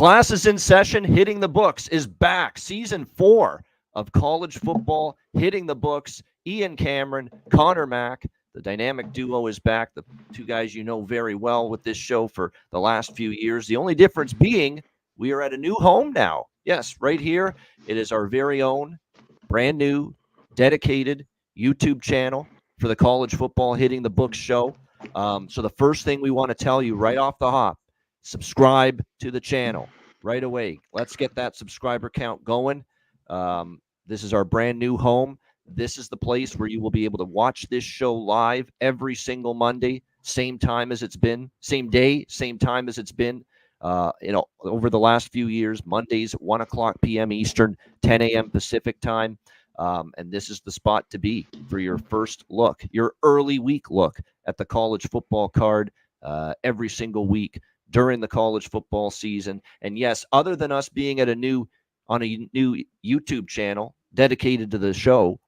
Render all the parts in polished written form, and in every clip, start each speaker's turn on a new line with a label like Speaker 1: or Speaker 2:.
Speaker 1: Class is in session. Hitting the Books is back. Season 4 of college football hitting the books. Ian Cameron, Connor Mack, the dynamic duo is back. The two guys you know very well with this show for the last few years. The only difference being we are at a new home now. Yes, right here. It is our very own, brand new, dedicated YouTube channel for the College Football Hitting the Books show. So the first thing we want to tell you right off the hop, subscribe to the channel right away. Let's get that subscriber count going. This is our brand new home. This is the place where you will be able to watch this show live every single Monday, same time as it's been, same day, same time as it's been. Over the last few years, Mondays at 1 o'clock p.m. Eastern, 10 a.m. Pacific time. And this is the spot to be for your first look, your early week look at the college football card every single week during the college football season. And yes, other than us being at a new YouTube channel dedicated to the show,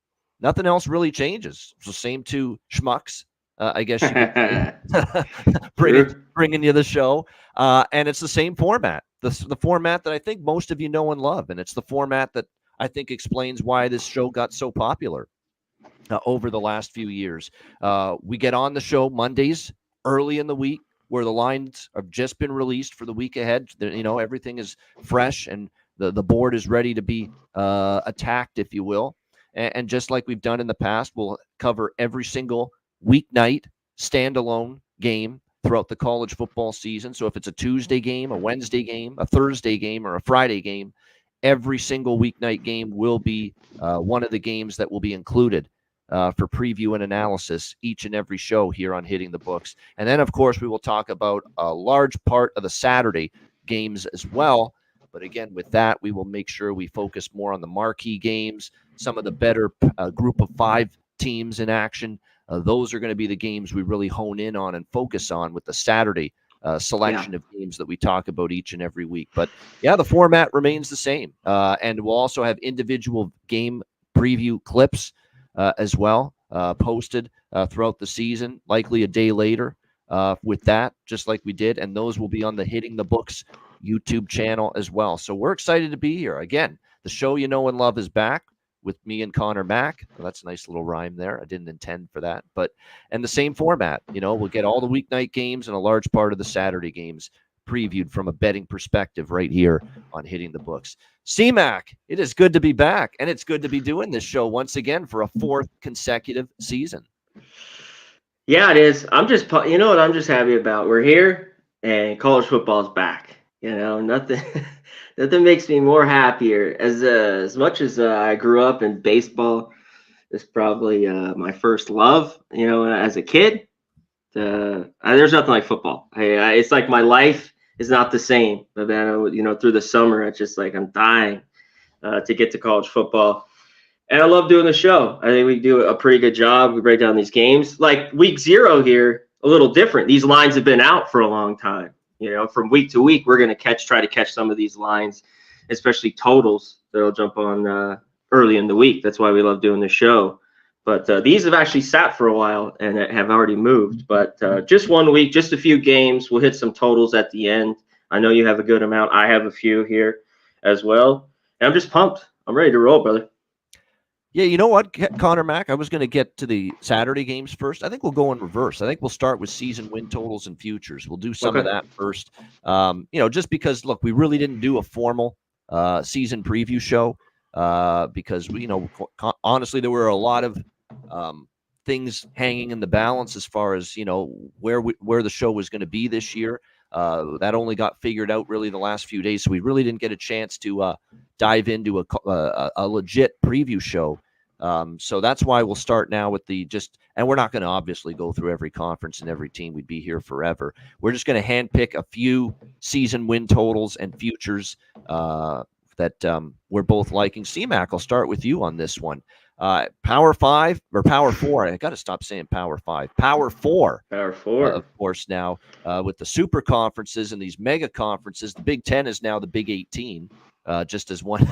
Speaker 1: nothing else really changes. It's the same two schmucks, I guess you could say, bringing you the show. And it's the same format, the format that I think most of you know and love. And it's the format that I think explains why this show got so popular over the last few years. We get on the show Mondays early in the week, where the lines have just been released for the week ahead. Everything is fresh and the board is ready to be attacked, if you will. And just like we've done in the past, we'll cover every single weeknight standalone game throughout the college football season. So if it's a Tuesday game, a Wednesday game, a Thursday game, or a Friday game, every single weeknight game will be one of the games that will be included for preview and analysis each and every show here on Hitting the Books. And then, of course, we will talk about a large part of the Saturday games as well. But again, with that, we will make sure we focus more on the marquee games, some of the better group of 5 teams in action. Those are going to be the games we really hone in on and focus on with the Saturday selection of games that we talk about each and every week. But yeah, the format remains the same. And we'll also have individual game preview clips as well posted throughout the season, likely a day later with that, just like we did. And those will be on the Hitting the Books YouTube channel as well. So we're excited to be here. Again, the show you know and love is back with me and Connor Mack. Well, that's a nice little rhyme there. I didn't intend for that. And the same format, we'll get all the weeknight games and a large part of the Saturday games previewed from a betting perspective right here on Hitting the Books. C-Mac, it is good to be back, and it's good to be doing this show once again for a 4th consecutive season.
Speaker 2: Yeah, it is. I'm just happy about. We're here, and college football is back. Nothing makes me more happier. As much as I grew up in baseball, it's probably my first love. As a kid, there's nothing like football. It's like my life is not the same. But then, through the summer, it's just like I'm dying to get to college football. And I love doing the show. I think we do a pretty good job. We break down these games. Like week 0 here, a little different. These lines have been out for a long time. From week to week, we're going to try to catch some of these lines, especially totals that'll jump on early in the week. That's why we love doing the show. But these have actually sat for a while and have already moved. But just 1 week, just a few games. We'll hit some totals at the end. I know you have a good amount. I have a few here as well. And I'm just pumped. I'm ready to roll, brother.
Speaker 1: Yeah, you know what, Connor Mack? I was going to get to the Saturday games first. I think we'll go in reverse. I think we'll start with season win totals and futures. We'll do some of that first. Just because, look, we really didn't do a formal season preview show because, honestly, there were a lot of things hanging in the balance as far as, where the show was going to be this year. That only got figured out really the last few days. So we really didn't get a chance to dive into a legit preview show. So that's why we'll start now with and we're not going to obviously go through every conference and every team. We'd be here forever. We're just going to handpick a few season win totals and futures that we're both liking. C-Mac, I'll start with you on this one. Power 5 or Power 4. I got to stop saying Power 5. Power 4.
Speaker 2: Power 4.
Speaker 1: Of course, now with the super conferences and these mega conferences, the Big 10 is now the Big 18. Just as one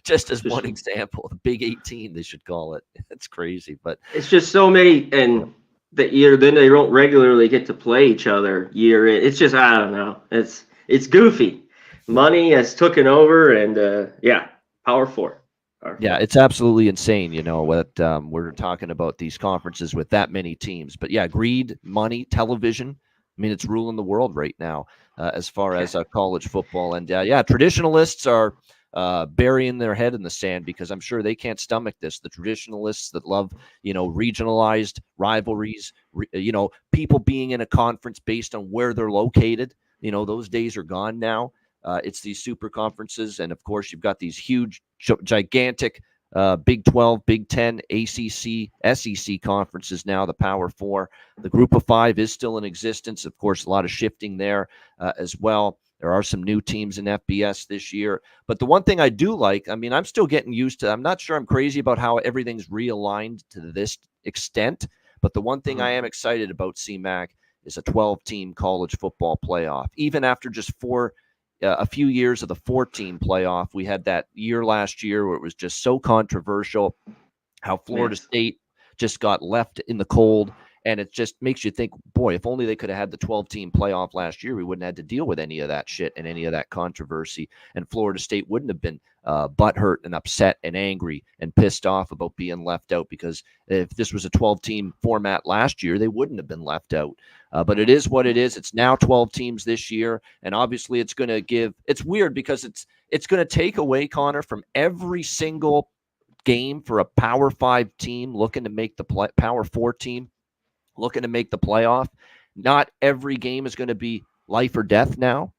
Speaker 1: example, the Big 18 they should call it. It's crazy, but
Speaker 2: it's just so many, and the year then they don't regularly get to play each other year in. It's just I don't know. It's goofy. money has taken over, and yeah, Power Four. Power
Speaker 1: Yeah,
Speaker 2: Four.
Speaker 1: it's absolutely insane, what we're talking about these conferences with that many teams. But yeah, greed, money, television. I mean, it's ruling the world right now as far as college football. And yeah, traditionalists are burying their head in the sand because I'm sure they can't stomach this. The traditionalists that love, regionalized rivalries, people being in a conference based on where they're located. Those days are gone now. It's these super conferences. And of course, you've got these huge, gigantic Big 12, Big 10, ACC, SEC conferences now, the Power Four. The Group of Five is still in existence. Of course, a lot of shifting there as well. There are some new teams in FBS this year. But the one thing I do like, I mean, I'm still getting used to, I'm not sure I'm crazy about how everything's realigned to this extent. But the one thing I am excited about, CMAC, is a 12-team college football playoff. Even after just a few years of the 14 playoff. We had that year last year where it was just so controversial how Florida State just got left in the cold. And it just makes you think, boy, if only they could have had the 12-team playoff last year, we wouldn't have had to deal with any of that shit and any of that controversy. And Florida State wouldn't have been butthurt and upset and angry and pissed off about being left out, because if this was a 12-team format last year, they wouldn't have been left out. But it is what it is. It's now 12 teams this year. And obviously it's going to it's weird because it's going to take away, Connor, from every single game for a Power 5 team looking to make the Power 4 team looking to make the playoff. Not every game is going to be life or death now.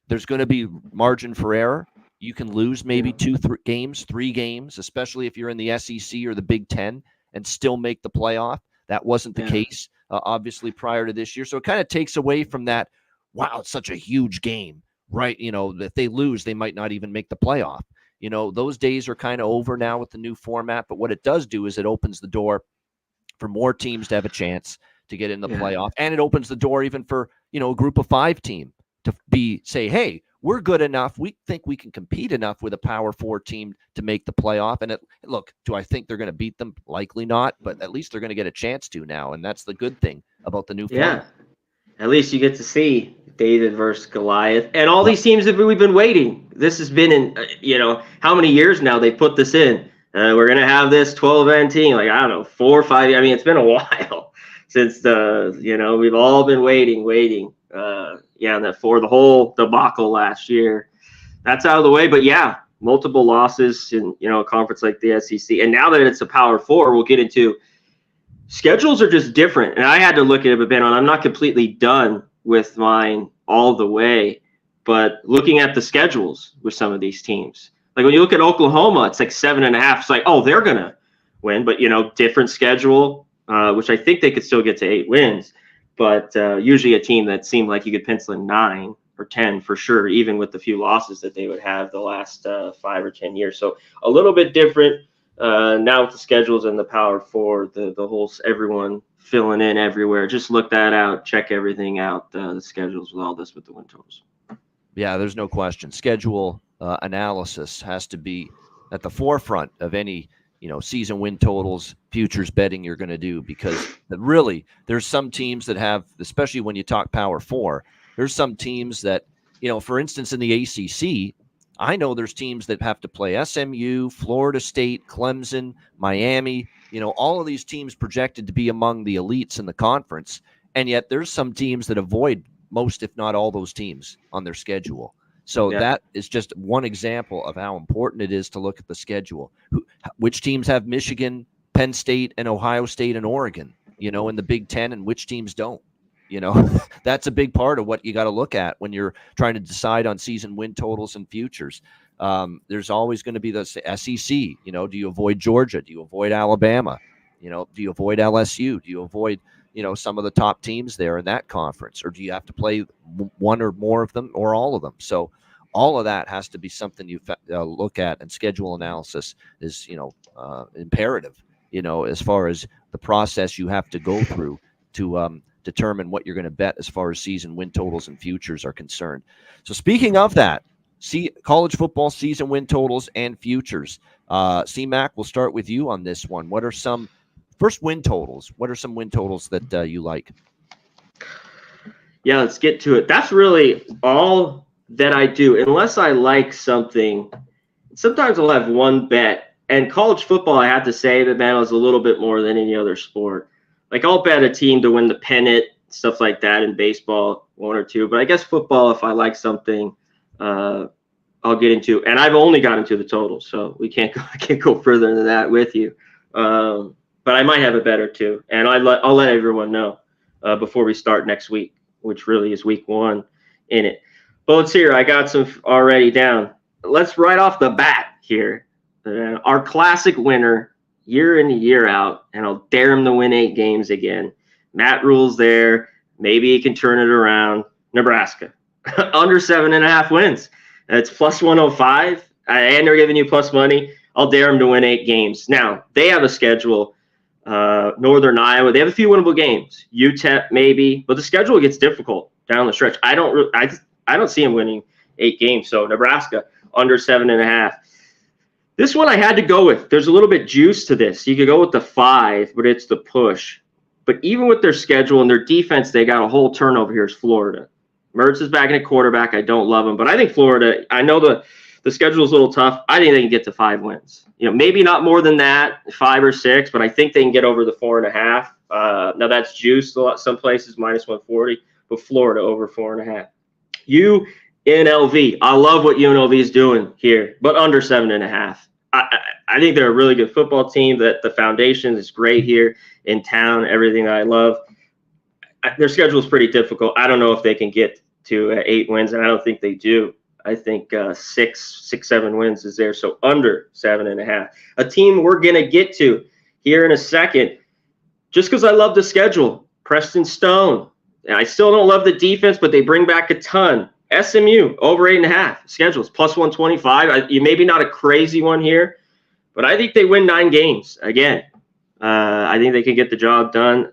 Speaker 1: There's going to be margin for error. You can lose maybe 3 games, especially if you're in the SEC or the Big Ten, and still make the playoff. That wasn't the case, obviously, prior to this year. So it kind of takes away from that, wow, it's such a huge game, right? If they lose, they might not even make the playoff. Those days are kind of over now with the new format. But what it does do is it opens the door for more teams to have a chance to get in the playoff. And it opens the door even for, a Group of 5 team to say, hey, we're good enough. We think we can compete enough with a Power 4 team to make the playoff. And look, do I think they're going to beat them? Likely not, but at least they're going to get a chance to now. And that's the good thing about the new format.
Speaker 2: At least you get to see David versus Goliath. And all these teams we've been waiting. This has been in, how many years now they put this in? We're going to have this 12-man team, like, I don't know, 4 or 5. I mean, it's been a while since we've all been waiting. For the whole debacle last year. That's out of the way. But yeah, multiple losses in, a conference like the SEC. And now that it's a Power 4, we'll get into schedules are just different. And I had to look at it a bit, and I'm not completely done with mine all the way, but looking at the schedules with some of these teams. Like when you look at Oklahoma, it's like 7.5. It's like, oh, they're going to win, but, different schedule, which I think they could still get to 8 wins. But usually a team that seemed like you could pencil in 9 or 10 for sure, even with the few losses that they would have the last 5 or 10 years. So a little bit different now with the schedules and the Power 4, the whole everyone filling in everywhere. Just look that out, check everything out, the schedules with all this with the win totals.
Speaker 1: Yeah, there's no question. Schedule analysis has to be at the forefront of any season win totals, futures betting you're going to do, because really there's some teams that have, especially when you talk Power 4, there's some teams that, for instance, in the ACC, I know there's teams that have to play SMU, Florida State, Clemson, Miami, all of these teams projected to be among the elites in the conference. And yet there's some teams that avoid most, if not all, those teams on their schedule. So that is just one example of how important it is to look at the schedule. Which teams have Michigan, Penn State, and Ohio State and Oregon, in the Big Ten, and which teams don't. That's a big part of what you got to look at when you're trying to decide on season win totals and futures. There's always going to be the SEC. Do you avoid Georgia? Do you avoid Alabama? Do you avoid LSU? Do you avoid some of the top teams there in that conference, or do you have to play one or more of them or all of them? So all of that has to be something you look at, and schedule analysis is, imperative, as far as the process you have to go through to determine what you're going to bet as far as season win totals and futures are concerned. So speaking of that, college football season win totals and futures. C-Mac, we'll start with you on this one. What are some first win totals? What are some win totals that you like?
Speaker 2: Yeah, let's get to it. That's really all that I do, unless I like something. Sometimes I'll have one bet, and college football, I have to say that, man, is a little bit more than any other sport. Like, I'll bet a team to win the pennant, stuff like that. In baseball, one or two. But I guess football, if I like something, I'll get into. And I've only got into the total, so I can't go further than that with you. But I might have a bet or two, and I'll let everyone know before we start next week, which really is week 1 in it. But let's hear. I got some already down. Let's right off the bat here. Our classic winner, year in and year out, and I'll dare him to win 8 games again. Matt Rule's there. Maybe he can turn it around. Nebraska, under 7.5 wins. It's plus 105, and they're giving you plus money. I'll dare them to win 8 games. Now, they have a schedule. Northern Iowa, they have a few winnable games. UTEP maybe, but the schedule gets difficult down the stretch. I don't see them winning 8 games. So Nebraska under 7.5. This one I had to go with. There's a little bit juice to this. You could go with the 5, but it's the push. But even with their schedule and their defense, they got a whole turnover here. Is Florida. Mertz is back in at quarterback. I don't love him, but I think Florida. I know the schedule is a little tough. I think they can get to 5 wins. Maybe not more than that, 5 or 6, but I think they can get over the 4.5. Now that's juiced a lot. Some places minus 140, but Florida over 4.5. UNLV. I love what UNLV is doing here, but under 7.5. I think they're a really good football team. That the foundation is great here in town. Everything I love. Their schedule is pretty difficult. I don't know if they can get to 8 wins, and I don't think they do. I think 7 wins is there. So under 7.5. A team we're going to get to here in a second, just because I love the schedule. Preston Stone. And I still don't love the defense, but they bring back a ton. SMU over 8.5. Schedules plus 125. Maybe not a crazy one here, but I think they win 9 games again. I think they can get the job done.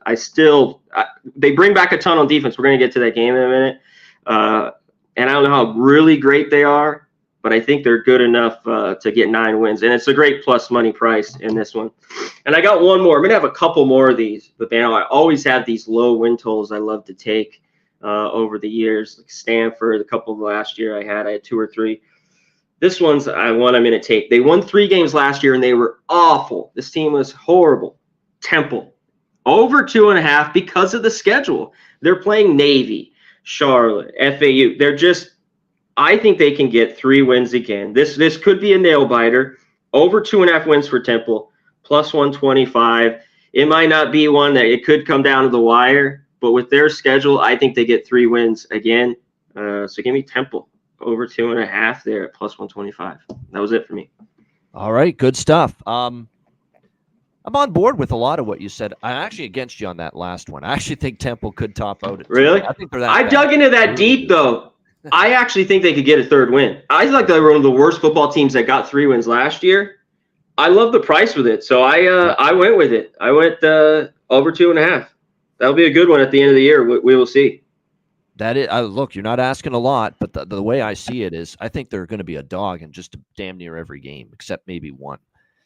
Speaker 2: They bring back a ton on defense. We're going to get to that game in a minute. And I don't know how really great they are, but I think they're good enough to get 9 wins. And it's a great plus money price in this one. And I got one more. I'm going to have a couple more of these. But, man, I always have these low win totals I love to take over the years. Like Stanford, a couple of last year I had 2 or 3. This one's I'm going to take. They won 3 games last year, and they were awful. This team was horrible. Temple, over 2.5 because of the schedule. They're playing Navy, Charlotte, FAU. I think they can get 3 wins again. This could be a nail biter. Over 2.5 wins for Temple, plus 125. It might not be one that it could come down to the wire, but with their schedule, I think they get 3 wins again. So give me Temple over 2.5 there at plus 125. That was it for me.
Speaker 1: All right, good stuff. I'm on board with a lot of what you said. I'm actually against you on that last one. I actually think Temple could top out at 2.
Speaker 2: Really?
Speaker 1: I think they're that
Speaker 2: I
Speaker 1: bad.
Speaker 2: dug into that deep, though. I actually think they could get a 3rd win. I feel like they were one of the worst football teams that got 3 wins last year. I love the price with it, so I went with it. I went over 2.5. That'll be a good one at the end of the year. We will see.
Speaker 1: That is, look, you're not asking a lot, but the way I see it is I think they're going to be a dog in just damn near every game, except maybe one.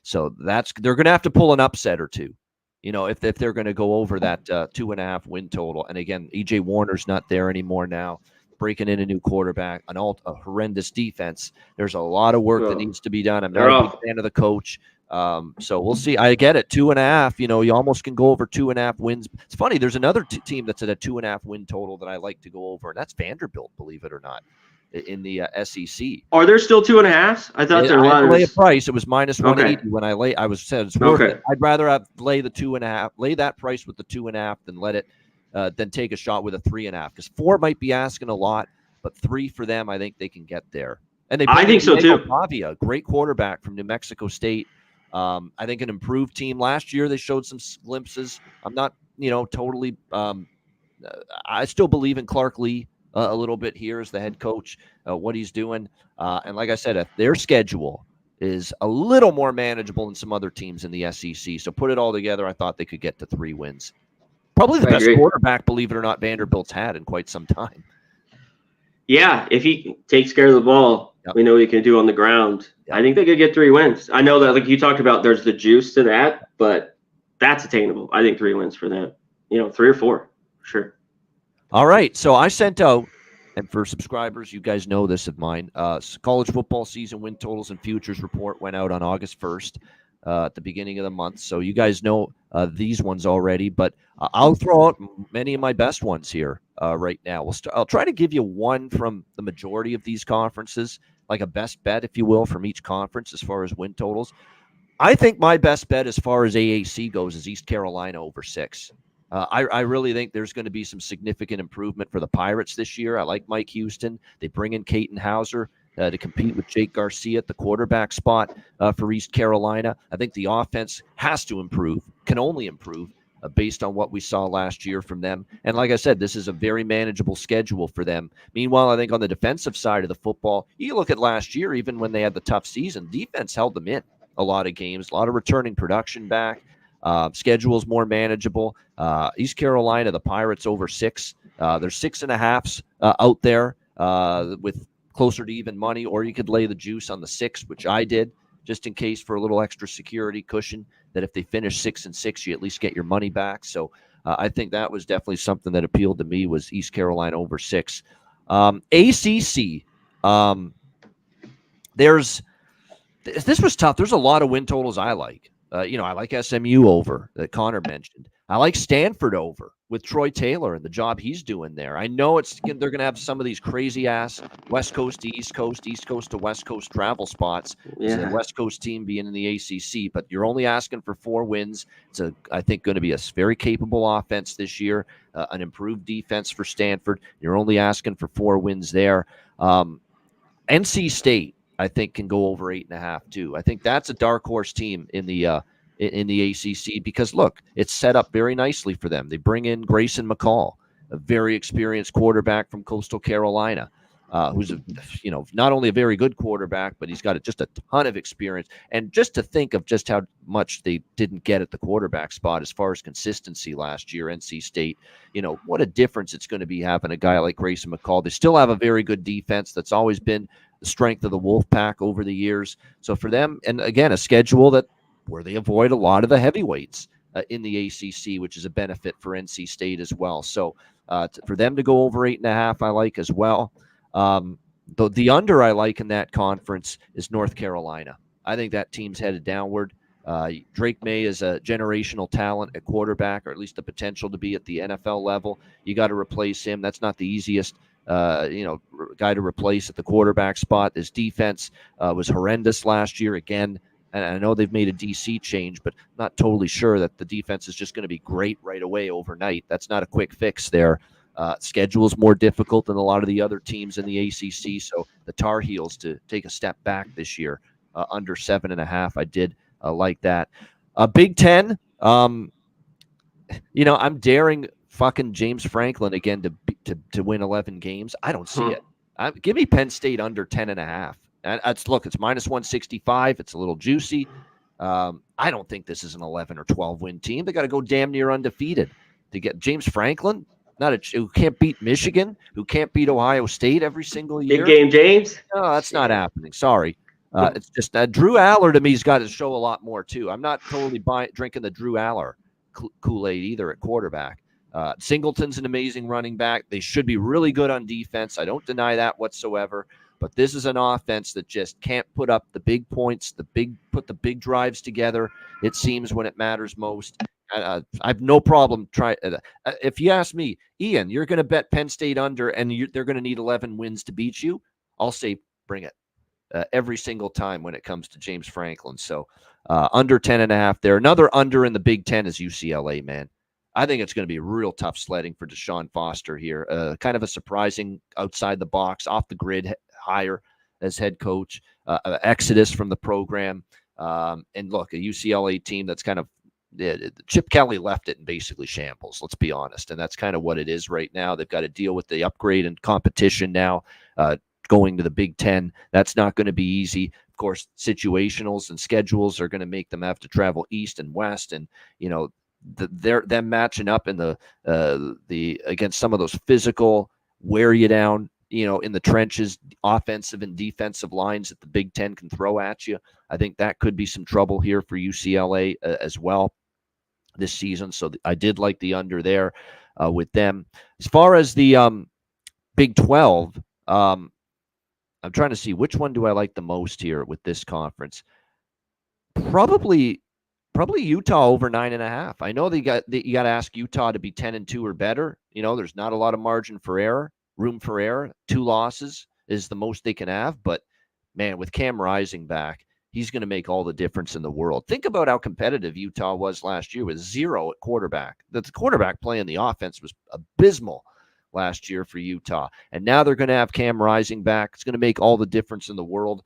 Speaker 1: So they're going to have to pull an upset or 2, if they're going to go over that 2.5 win total. And again, EJ Warner's not there anymore now, breaking in a new quarterback, a horrendous defense. There's a lot of work that needs to be done. I'm not a big fan of the coach. So we'll see. I get it. 2.5, you almost can go over 2.5 wins. It's funny. There's another team that's at a 2.5 win total that I like to go over, and that's Vanderbilt, believe it or not, in the SEC.
Speaker 2: Are there still 2.5s? I thought there was.
Speaker 1: Lay a price. It was minus 180 when I lay. I said it's worth it. I'd rather lay the 2.5, lay that price with the 2.5 than let it, than take a shot with a 3.5. Because 4 might be asking a lot, but 3 for them, I think they can get there. And
Speaker 2: I think so too.
Speaker 1: Pavia, great quarterback from New Mexico State. I think an improved team last year. They showed some glimpses. I'm not, totally. I still believe in Clark Lee a little bit here as the head coach, what he's doing. And like I said, if their schedule is a little more manageable than some other teams in the SEC. So put it all together, I thought they could get to 3 wins. Probably the best quarterback, believe it or not, Vanderbilt's had in quite some time.
Speaker 2: Yeah, if he takes care of the ball, we know what he can do on the ground. Yep. I think they could get 3 wins. I know that, like you talked about, there's the juice to that, but that's attainable. I think 3 wins for them. 3 or 4, sure.
Speaker 1: All right, so I sent out and for subscribers, you guys know this of mine. College football season win totals and futures report went out on August 1st at the beginning of the month. So you guys know these ones already, but I'll throw out many of my best ones here right now. I'll try to give you one from the majority of these conferences, like a best bet, if you will, from each conference as far as win totals. I think my best bet as far as AAC goes is East Carolina over 6. I really think there's going to be some significant improvement for the Pirates this year. I like Mike Houston. They bring in Caton Hauser to compete with Jake Garcia at the quarterback spot for East Carolina. I think the offense has to improve, can only improve based on what we saw last year from them. And like I said, this is a very manageable schedule for them. Meanwhile, I think on the defensive side of the football, you look at last year, even when they had the tough season, defense held them in a lot of games, a lot of returning production back. Schedule's more manageable. East Carolina, the Pirates over 6. There's 6.5s out there with closer to even money, or you could lay the juice on the 6, which I did, just in case for a little extra security cushion that if they finish 6-6, you at least get your money back. So I think that was definitely something that appealed to me was East Carolina over 6. ACC, this was tough. There's a lot of win totals I like. I like SMU over that Connor mentioned. I like Stanford over with Troy Taylor and the job he's doing there. I know they're going to have some of these crazy ass West Coast to East Coast to West Coast travel spots. Yeah. The West Coast team being in the ACC, but you're only asking for 4 wins. It's I think going to be a very capable offense this year, an improved defense for Stanford. You're only asking for 4 wins there. NC State, I think, can go over 8.5 too. I think that's a dark horse team in the ACC because look, it's set up very nicely for them. They bring in Grayson McCall, a very experienced quarterback from Coastal Carolina, who's not only a very good quarterback, but he's got just a ton of experience. And just to think of just how much they didn't get at the quarterback spot as far as consistency last year, NC State, what a difference it's going to be having a guy like Grayson McCall. They still have a very good defense that's always been the strength of the Wolfpack over the years. So for them, and again, a schedule where they avoid a lot of the heavyweights in the ACC, which is a benefit for NC State as well. So for them to go over 8.5, I like as well. The under I like in that conference is North Carolina. I think that team's headed downward. Drake May is a generational talent at quarterback, or at least the potential to be at the NFL level. You got to replace him. That's not the easiest guy to replace at the quarterback spot. His defense was horrendous last year again. And I know they've made a DC change, but not totally sure that the defense is just going to be great right away overnight. That's not a quick fix there. Schedule is more difficult than a lot of the other teams in the ACC. So the Tar Heels to take a step back this year, under 7.5. I did like that. Big Ten, I'm daring fucking James Franklin again to win 11 games. I don't see it. Give me Penn State under 10.5. It's minus 165. It's a little juicy. I don't think this is an 11 or 12 win team. They got to go damn near undefeated to get James Franklin, who can't beat Michigan, who can't beat Ohio State every single year.
Speaker 2: Big game, James.
Speaker 1: No, that's not happening. Sorry. It's just Drew Aller to me has got to show a lot more too. I'm not totally drinking the Drew Aller Kool-Aid either at quarterback. Singleton's an amazing running back. They should be really good on defense. I don't deny that whatsoever. But this is an offense that just can't put up the big points, put the big drives together, it seems, when it matters most. I have no problem trying. If you ask me, Ian, you're going to bet Penn State under, and they're going to need 11 wins to beat you, I'll say bring it every single time when it comes to James Franklin. So under 10.5 there. Another under in the Big Ten is UCLA, man. I think it's going to be real tough sledding for Deshaun Foster here. Kind of a surprising outside the box, off the grid hire as head coach, exodus from the program. And look, a UCLA team that's kind of Chip Kelly left it in basically shambles, let's be honest. And that's kind of what it is right now. They've got to deal with the upgrade and competition now, going to the Big Ten. That's not going to be easy. Of course, situationals and schedules are going to make them have to travel east and west. And, them matching up in the against some of those physical, wear you down, in the trenches, offensive and defensive lines that the Big Ten can throw at you. I think that could be some trouble here for UCLA as well this season. So I did like the under there with them. As far as the Big 12. I'm trying to see which one do I like the most here with this conference. Probably Utah over 9.5. I know you got to ask Utah to be 10-2 or better. There's not a lot of margin for error, room for error. 2 losses is the most they can have. But man, with Cam Rising back, he's going to make all the difference in the world. Think about how competitive Utah was last year with 0 at quarterback. The quarterback play in the offense was abysmal last year for Utah. And now they're going to have Cam Rising back. It's going to make all the difference in the world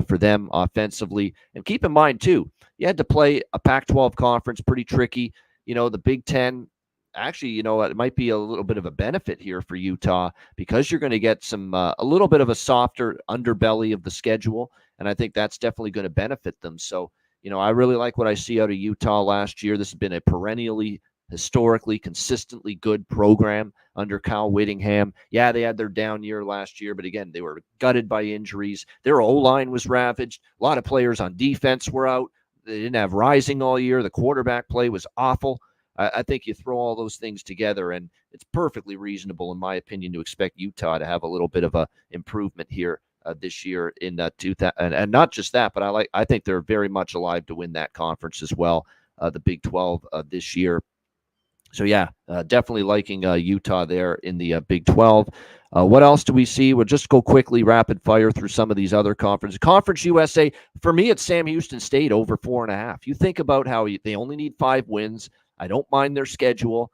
Speaker 1: for them offensively. And keep in mind, too, you had to play a Pac-12 conference, pretty tricky. The Big Ten, actually, it might be a little bit of a benefit here for Utah because you're going to get a little bit of a softer underbelly of the schedule. And I think that's definitely going to benefit them. So, I really like what I see out of Utah last year. This has been a perennially, historically, consistently good program under Kyle Whittingham. Yeah, they had their down year last year, but again, they were gutted by injuries. Their O-line was ravaged. A lot of players on defense were out. They didn't have Rising all year. The quarterback play was awful. I think you throw all those things together, and it's perfectly reasonable, in my opinion, to expect Utah to have a little bit of a improvement here this year in 2000. And not just that, but I think they're very much alive to win that conference as well, the Big 12 this year. So, yeah, definitely liking Utah there in the Big 12. What else do we see? We'll just go quickly, rapid fire through some of these other conferences. Conference USA, for me, it's Sam Houston State over 4.5. You think about how they only need 5 wins. I don't mind their schedule.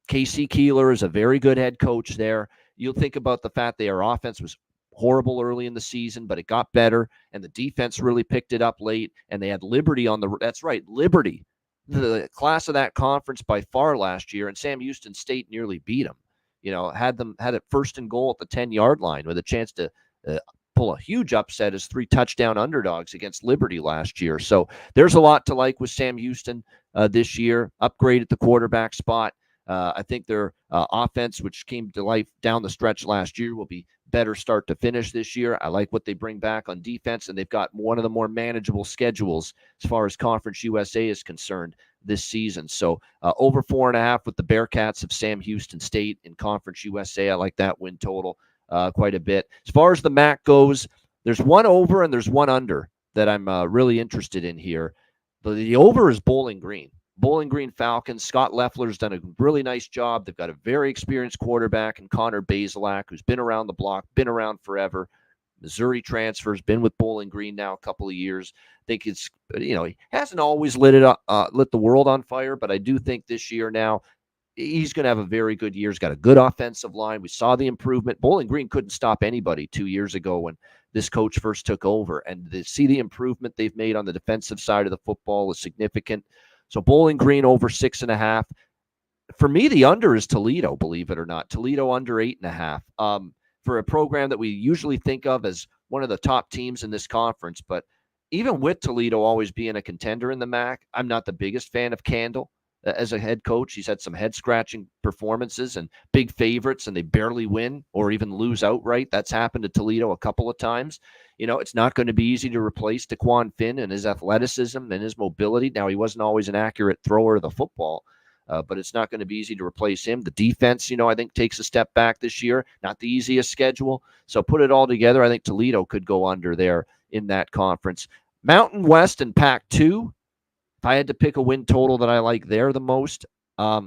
Speaker 1: Casey Keeler is a very good head coach there. You'll think about the fact their offense was horrible early in the season, but it got better, and the defense really picked it up late, and they had Liberty that's right, Liberty, the class of that conference by far last year, and Sam Houston State nearly beat them. Had it first and goal at the 10-yard line with a chance to pull a huge upset as 3 touchdown underdogs against Liberty last year. So there's a lot to like with Sam Houston this year. Upgrade at the quarterback spot. I think their offense, which came to life down the stretch last year, will be better start to finish this year. I like what they bring back on defense, and they've got one of the more manageable schedules as far as Conference USA is concerned this season. So over 4.5 with the Bearcats of Sam Houston State in Conference USA. I like that win total quite a bit. As far as the MAC goes, there's one over and there's one under that I'm really interested in here. The over is Bowling Green. Bowling Green Falcons. Scott Loeffler's done a really nice job. They've got a very experienced quarterback in Connor Bazelak, who's been around the block, been around forever. Missouri transfers, been with Bowling Green now a couple of years. I think it's, he hasn't always lit the world on fire, but I do think this year now he's going to have a very good year. He's got a good offensive line. We saw the improvement. Bowling Green couldn't stop anybody 2 years ago when this coach first took over, and to see the improvement they've made on the defensive side of the football is significant. So Bowling Green over 6.5. For me, the under is Toledo, believe it or not. Toledo under 8.5. For a program that we usually think of as one of the top teams in this conference. But even with Toledo always being a contender in the MAC, I'm not the biggest fan of Candle as a head coach. He's had some head-scratching performances and big favorites, and they barely win or even lose outright. That's happened to Toledo a couple of times. It's not going to be easy to replace DeQuan Finn and his athleticism and his mobility. Now, he wasn't always an accurate thrower of the football, but it's not going to be easy to replace him. The defense, I think takes a step back this year. Not the easiest schedule. So put it all together, I think Toledo could go under there in that conference. Mountain West and Pac-2. If I had to pick a win total that I like there the most, I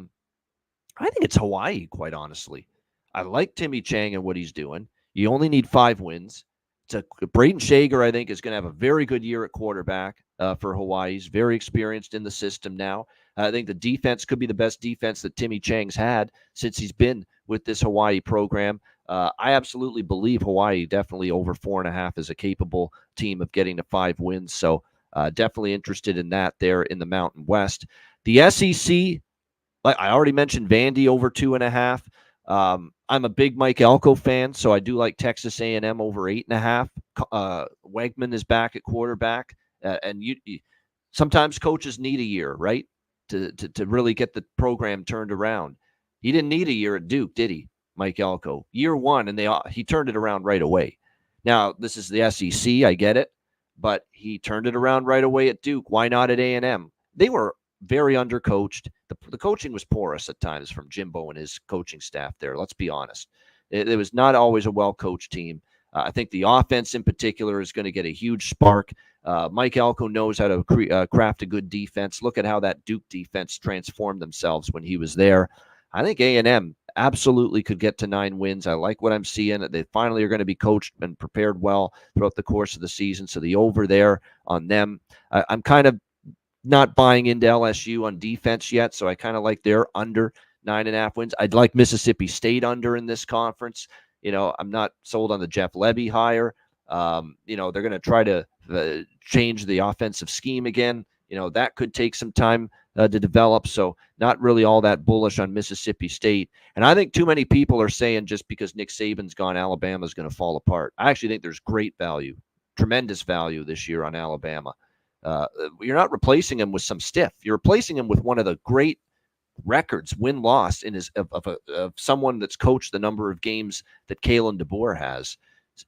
Speaker 1: think it's Hawaii, quite honestly. I like Timmy Chang and what he's doing. You only need 5 wins. Braden Shager, I think, is going to have a very good year at quarterback for Hawaii. He's very experienced in the system now. I think the defense could be the best defense that Timmy Chang's had since he's been with this Hawaii program. I absolutely believe Hawaii definitely over 4.5 is a capable team of getting to 5 wins. So definitely interested in that there in the Mountain West. The SEC, like I already mentioned, Vandy over 2.5. I'm a big Mike Elko fan, so I do like Texas A&M over 8.5. Wegman is back at quarterback, and you sometimes coaches need a year, right, to really get the program turned around. He didn't need a year at Duke, did he, Mike Elko? Year 1, and he turned it around right away. Now, this is the SEC, I get it, but he turned it around right away at Duke. Why not at A&M? They were very undercoached. The coaching was porous at times from Jimbo and his coaching staff there. Let's be honest. It was not always a well-coached team. I think the offense in particular is going to get a huge spark. Mike Elko knows how to craft a good defense. Look at how that Duke defense transformed themselves when he was there. I think A&M absolutely could get to 9 wins. I like what I'm seeing. They finally are going to be coached and prepared well throughout the course of the season. So the over there on them. I'm kind of not buying into LSU on defense yet, so I kind of like their under 9.5 wins. I'd like Mississippi State under in this conference. I'm not sold on the Jeff Lebby hire. They're going to try to change the offensive scheme again. That could take some time to develop. So not really all that bullish on Mississippi State. And I think too many people are saying just because Nick Saban's gone, Alabama's going to fall apart. I actually think there's great value, tremendous value this year on Alabama. You're not replacing him with some stiff. You're replacing him with one of the great records, win-loss of someone that's coached the number of games that Kalen DeBoer has.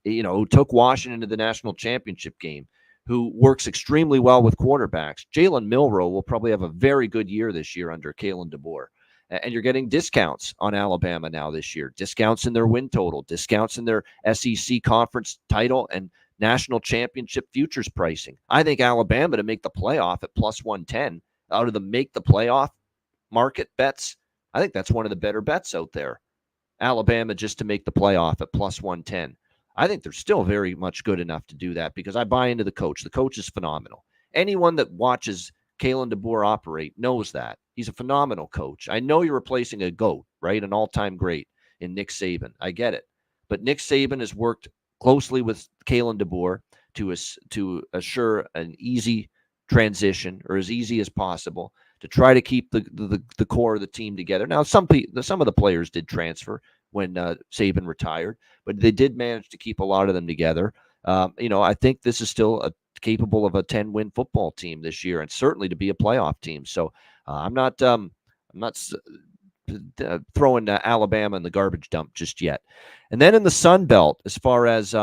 Speaker 1: Who took Washington to the national championship game, who works extremely well with quarterbacks. Jalen Milroe will probably have a very good year this year under Kalen DeBoer. And you're getting discounts on Alabama now this year, discounts in their win total, discounts in their SEC conference title, and national championship futures pricing. I think Alabama to make the playoff at plus 110 out of the make the playoff market bets. I think that's one of the better bets out there. Alabama just to make the playoff at plus 110. I think they're still very much good enough to do that because I buy into the coach. The coach is phenomenal. Anyone that watches Kalen DeBoer operate knows that. He's a phenomenal coach. I know you're replacing a GOAT, right? An all-time great in Nick Saban. I get it. But Nick Saban has worked closely with Kalen DeBoer to assure an easy transition, or as easy as possible, to try to keep the core of the team together. Now, some of the players did transfer when Saban retired, but they did manage to keep a lot of them together. I think this is still capable of a 10-win football team this year, and certainly to be a playoff team. So I'm not throwing Alabama in the garbage dump just yet. And then in the Sun Belt, as far as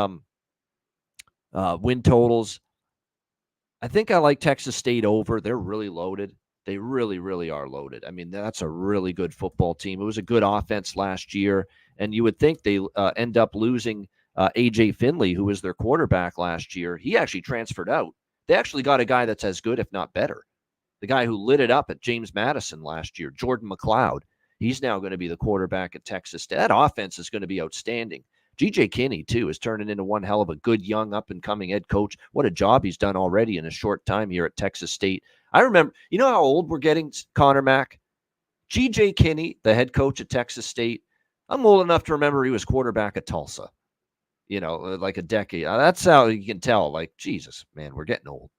Speaker 1: win totals, I think I like Texas State over. They're really loaded. They really, really are loaded. I mean, that's a really good football team. It was a good offense last year, and you would think they end up losing A.J. Finley, who was their quarterback last year. He actually transferred out. They actually got a guy that's as good, if not better. The guy who lit it up at James Madison last year, Jordan McLeod. He's now going to be the quarterback at Texas State. That offense is going to be outstanding. G.J. Kinney, too, is turning into one hell of a good, young, up-and-coming head coach. What a job he's done already in a short time here at Texas State. I remember, you know how old we're getting, Connor Mack? G.J. Kinney, the head coach at Texas State, I'm old enough to remember he was quarterback at Tulsa, like a decade. That's how you can tell, like, Jesus, man, we're getting old.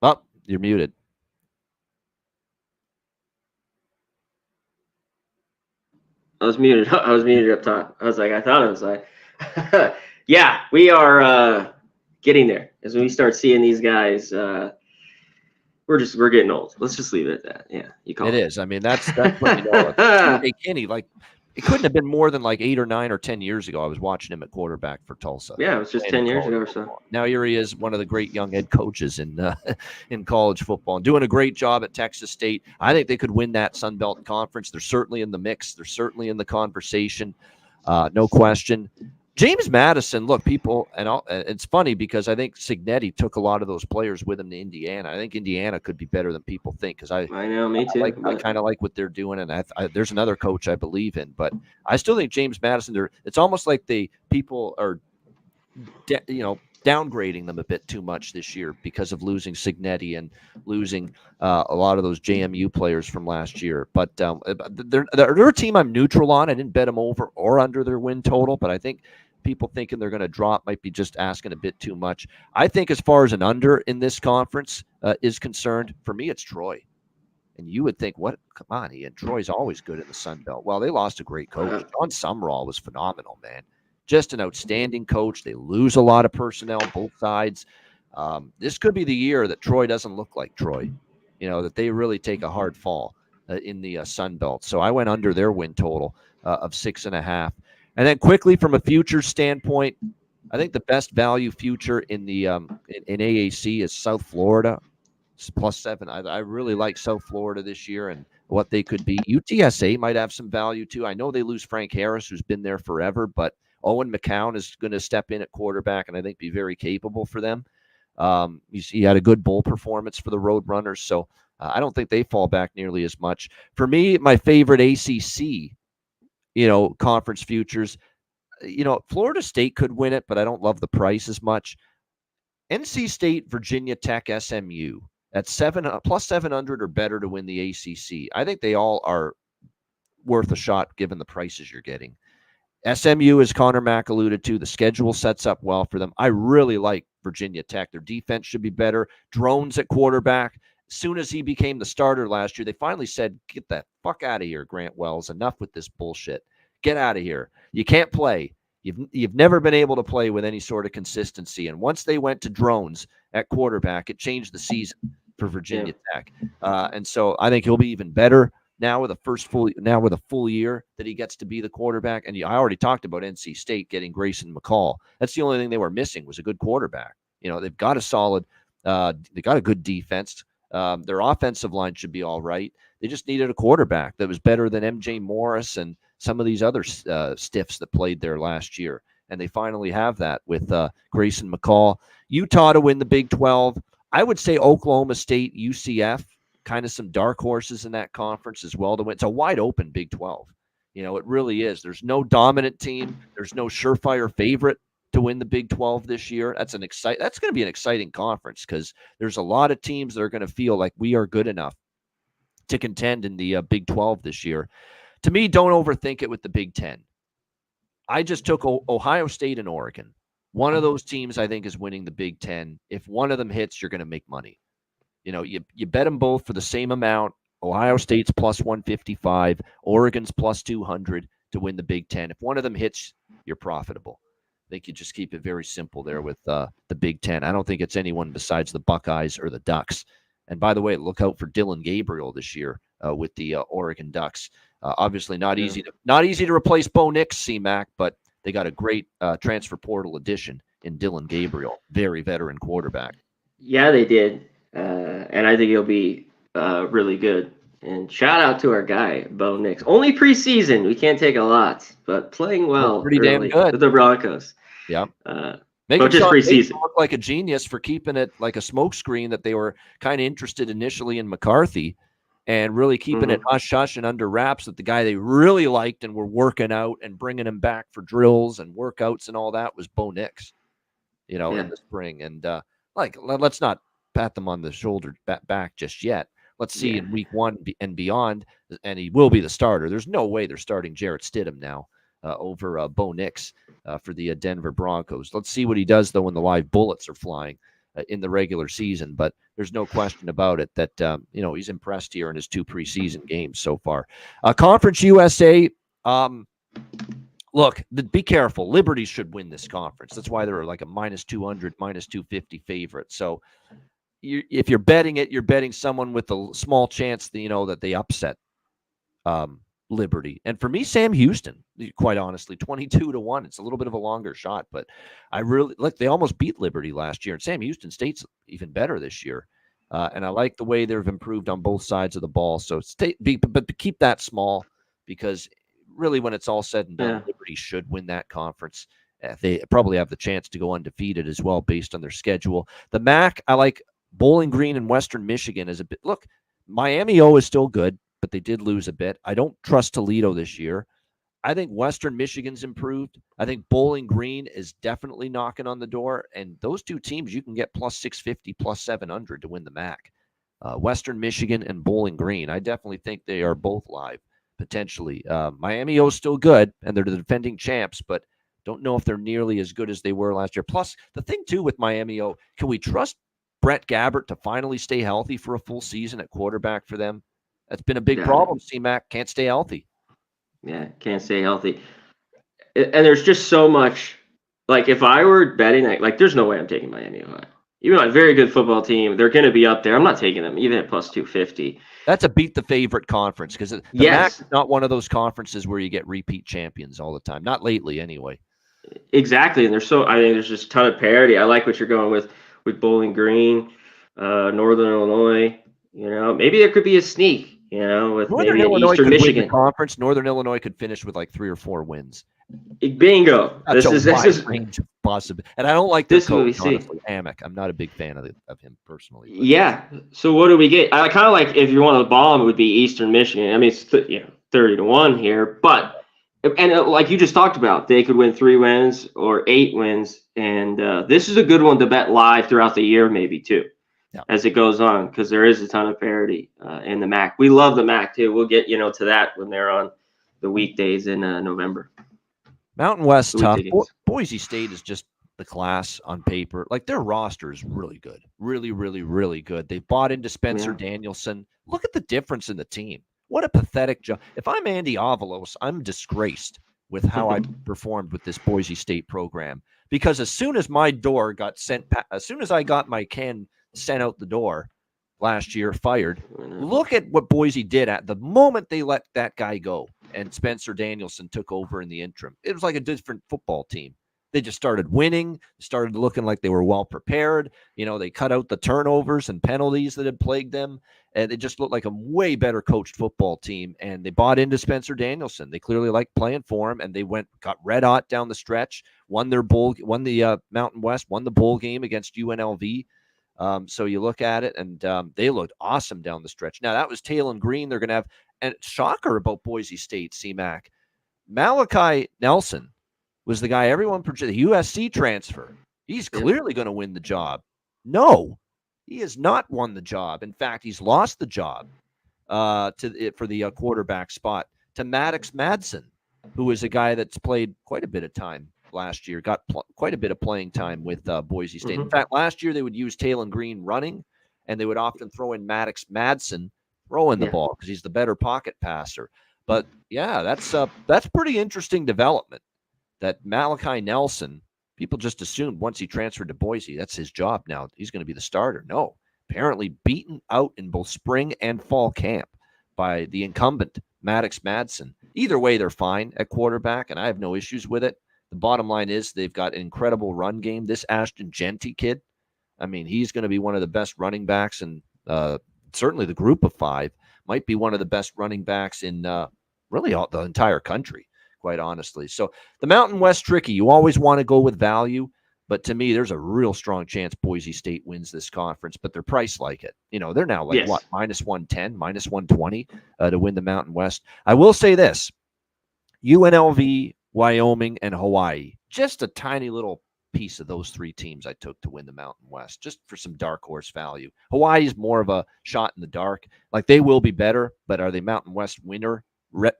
Speaker 1: Oh, you're muted.
Speaker 2: I was muted. I was muted up top. I was like, I thought it was like, yeah, we are getting there. As we start seeing these guys, we're getting old. Let's just leave it at that. Yeah, you call it.
Speaker 1: It is. I mean, that's what you know. Hey, Kenny, like, it couldn't have been more than like 8 or 9 or 10 years ago. I was watching him at quarterback for Tulsa.
Speaker 2: Yeah, it was just 10 years ago or so.
Speaker 1: Now here he is, one of the great young head coaches in college football, and doing a great job at Texas State. I think they could win that Sun Belt Conference. They're certainly in the mix. They're certainly in the conversation. No question. James Madison, look, people, and it's funny because I think Cignetti took a lot of those players with him to Indiana. I think Indiana could be better than people think because I
Speaker 2: know, me too.
Speaker 1: I kind of like what they're doing, and there's another coach I believe in, but I still think James Madison. It's almost like people are, downgrading them a bit too much this year because of losing Cignetti and losing a lot of those JMU players from last year. But they're a team I'm neutral on. I didn't bet them over or under their win total, but I think people thinking they're going to drop might be just asking a bit too much. I think as far as an under in this conference is concerned, for me, it's Troy. And you would think, what? Come on, Ian. Troy's always good in the Sun Belt. Well, they lost a great coach. John Sumrall was phenomenal, man. Just an outstanding coach. They lose a lot of personnel, both sides. This could be the year that Troy doesn't look like Troy, that they really take a hard fall in the Sun Belt. So I went under their win total of 6.5. And then quickly from a future standpoint, I think the best value future in the in AAC is South Florida. It's +7. I really like South Florida this year, and what they could be. UTSA might have some value too. I know they lose Frank Harris, who's been there forever, but Owen McCown is going to step in at quarterback and I think be very capable for them. He had a good bowl performance for the Roadrunners, so I don't think they fall back nearly as much. For me, my favorite ACC, conference futures, Florida State could win it, but I don't love the price as much. NC State, Virginia Tech, SMU at plus 700 or better to win the ACC. I think they all are worth a shot given the prices you're getting. SMU, as Connor Mack alluded to, the schedule sets up well for them. I really like Virginia Tech. Their defense should be better. Drones at quarterback. As soon as he became the starter last year, they finally said, get the fuck out of here, Grant Wells. Enough with this bullshit. Get out of here. You can't play. You've never been able to play with any sort of consistency. And once they went to drones at quarterback, it changed the season for Virginia Tech. And so I think he'll be even better now with a full year that he gets to be the quarterback. And I already talked about NC State getting Grayson McCall. That's the only thing they were missing was a good quarterback. They've got a solid, they got a good defense. Their offensive line should be all right. They just needed a quarterback that was better than MJ Morris and some of these other stiffs that played there last year. And they finally have that with Grayson McCall. Utah to win the Big 12. I would say Oklahoma State, UCF, kind of some dark horses in that conference as well to win. It's a wide open Big 12. It really is. There's no dominant team. There's no surefire favorite to win the Big 12 this year. That's going to be an exciting conference because there's a lot of teams that are going to feel like we are good enough to contend in the Big 12 this year. To me, don't overthink it with the Big 10. I just took Ohio State and Oregon. One of those teams I think is winning the Big 10. If one of them hits, you're going to make money. You bet them both for the same amount. Ohio State's plus 155, Oregon's plus 200 to win the Big 10. If one of them hits, you're profitable. I think you just keep it very simple there with the Big 10. I don't think it's anyone besides the Buckeyes or the Ducks. And by the way, look out for Dylan Gabriel this year with the Oregon Ducks. Obviously, not easy to replace Bo Nix, C-Mac, but they got a great transfer portal addition in Dylan Gabriel, very veteran quarterback.
Speaker 2: Yeah, they did. And I think he'll be really good. And shout out to our guy, Bo Nix. Only preseason. We can't take a lot, but playing well.
Speaker 1: Pretty damn good.
Speaker 2: With the Broncos.
Speaker 1: Yeah.
Speaker 2: But just preseason.
Speaker 1: Look like a genius for keeping it like a smokescreen that they were kind of interested initially in McCarthy and really keeping it hush-hush and under wraps that the guy they really liked and were working out and bringing him back for drills and workouts and all that was Bo Nix, in the spring. And let's not pat them on the shoulder back just yet. Let's see in week 1 and beyond, and he will be the starter. There's no way they're starting Jarrett Stidham now over Bo Nix for the Denver Broncos. Let's see what he does, though, when the live bullets are flying in the regular season. But there's no question about it that, he's impressed here in his 2 preseason games so far. Conference USA, look, be careful. Liberty should win this conference. That's why they're like a minus 200, minus 250 favorite. So if you're betting it, you're betting someone with a small chance that they upset Liberty. And for me, Sam Houston, quite honestly, 22-1. It's a little bit of a longer shot, but I really they almost beat Liberty last year. And Sam Houston State's even better this year. And I like the way they've improved on both sides of the ball. So but keep that small because really when it's all said and done, Liberty should win that conference. They probably have the chance to go undefeated as well based on their schedule. The MAC, I like Bowling Green and Western Michigan as a bit. Look, Miami O is still good, but they did lose a bit. I don't trust Toledo this year. I think Western Michigan's improved. I think Bowling Green is definitely knocking on the door. And those 2 teams, you can get plus 650, plus 700 to win the MAC. Western Michigan and Bowling Green. I definitely think they are both live, potentially. Miami O is still good, and they're the defending champs, but don't know if they're nearly as good as they were last year. Plus, the thing, too, with Miami O, can we trust Brett Gabbert to finally stay healthy for a full season at quarterback for them? That's been a big problem. C-Mac can't stay healthy.
Speaker 2: Yeah, can't stay healthy. And there's just so much. Like, if I were betting, there's no way I'm taking Miami Ohio. Even though a very good football team, they're going to be up there. I'm not taking them, even at plus 250.
Speaker 1: That's a beat the favorite conference because the MAC is not one of those conferences where you get repeat champions all the time. Not lately, anyway.
Speaker 2: Exactly. And I think there's just a ton of parity. I like what you're going with Bowling Green, Northern Illinois. Maybe there could be a sneak. with
Speaker 1: Northern
Speaker 2: maybe an
Speaker 1: Illinois
Speaker 2: Eastern
Speaker 1: could win the
Speaker 2: Michigan.
Speaker 1: conference. Northern Illinois could finish with like 3 or 4 wins.
Speaker 2: Bingo.
Speaker 1: That's a
Speaker 2: This
Speaker 1: wide
Speaker 2: is
Speaker 1: range of possible. And I don't like their
Speaker 2: this is what we
Speaker 1: coach,
Speaker 2: see.
Speaker 1: honestly, Amick. I'm not a big fan of him personally. But
Speaker 2: Yeah. So what do we get? I kind of like, if you want to bomb, it would be Eastern Michigan. I mean, it's 30-1 here, but like you just talked about, they could win 3 wins or 8 wins, and this is a good one to bet live throughout the year, maybe too, as it goes on, because there is a ton of parity in the MAC. We love the MAC too. We'll get to that when they're on the weekdays in November.
Speaker 1: Mountain West tough. Boise State is just the class on paper. Like, their roster is really good. Really, really, really good. They bought into Spencer Danielson. Look at the difference in the team. What a pathetic job. If I'm Andy Avalos, I'm disgraced with how I performed with this Boise State program. Because as soon as my door got sent, as soon as I got my can sent out the door last year, fired, look at what Boise did at the moment they let that guy go and Spencer Danielson took over in the interim. It was like a different football team. They just started winning, started looking like they were well prepared. They cut out the turnovers and penalties that had plagued them, and it just looked like a way better coached football team. And they bought into Spencer Danielson. They clearly liked playing for him, and they got red hot down the stretch. Won the Mountain West, won the bowl game against UNLV. So you look at it, and they looked awesome down the stretch. Now, that was Talon Green. They're going to have, and shocker about Boise State, CMAC. Malachi Nelson was the guy everyone projected, the USC transfer. He's clearly going to win the job. No, he has not won the job. In fact, he's lost the job for the quarterback spot to Maddox Madsen, who is a guy that's played quite a bit of time last year, got quite a bit of playing time with Boise State. In fact, last year they would use Talon Green running, and they would often throw in Maddox Madsen throwing the ball because he's the better pocket passer. But yeah, that's pretty interesting development. That Malachi Nelson, people just assumed once he transferred to Boise, that's his job now. He's going to be the starter. No, apparently beaten out in both spring and fall camp by the incumbent, Maddox Madsen. Either way, they're fine at quarterback, and I have no issues with it. The bottom line is they've got an incredible run game. This Ashton Genty kid, I mean, he's going to be one of the best running backs in certainly the group of 5, might be one of the best running backs in really the entire country, quite honestly. So the Mountain West, tricky. You always want to go with value, but to me, there's a real strong chance Boise State wins this conference, but they're priced like it. They're now like what, -110, -120 to win the Mountain West. I will say this, UNLV, Wyoming, and Hawaii, just a tiny little piece of those 3 teams I took to win the Mountain West, just for some dark horse value. Hawaii is more of a shot in the dark. Like, they will be better, but are they Mountain West winner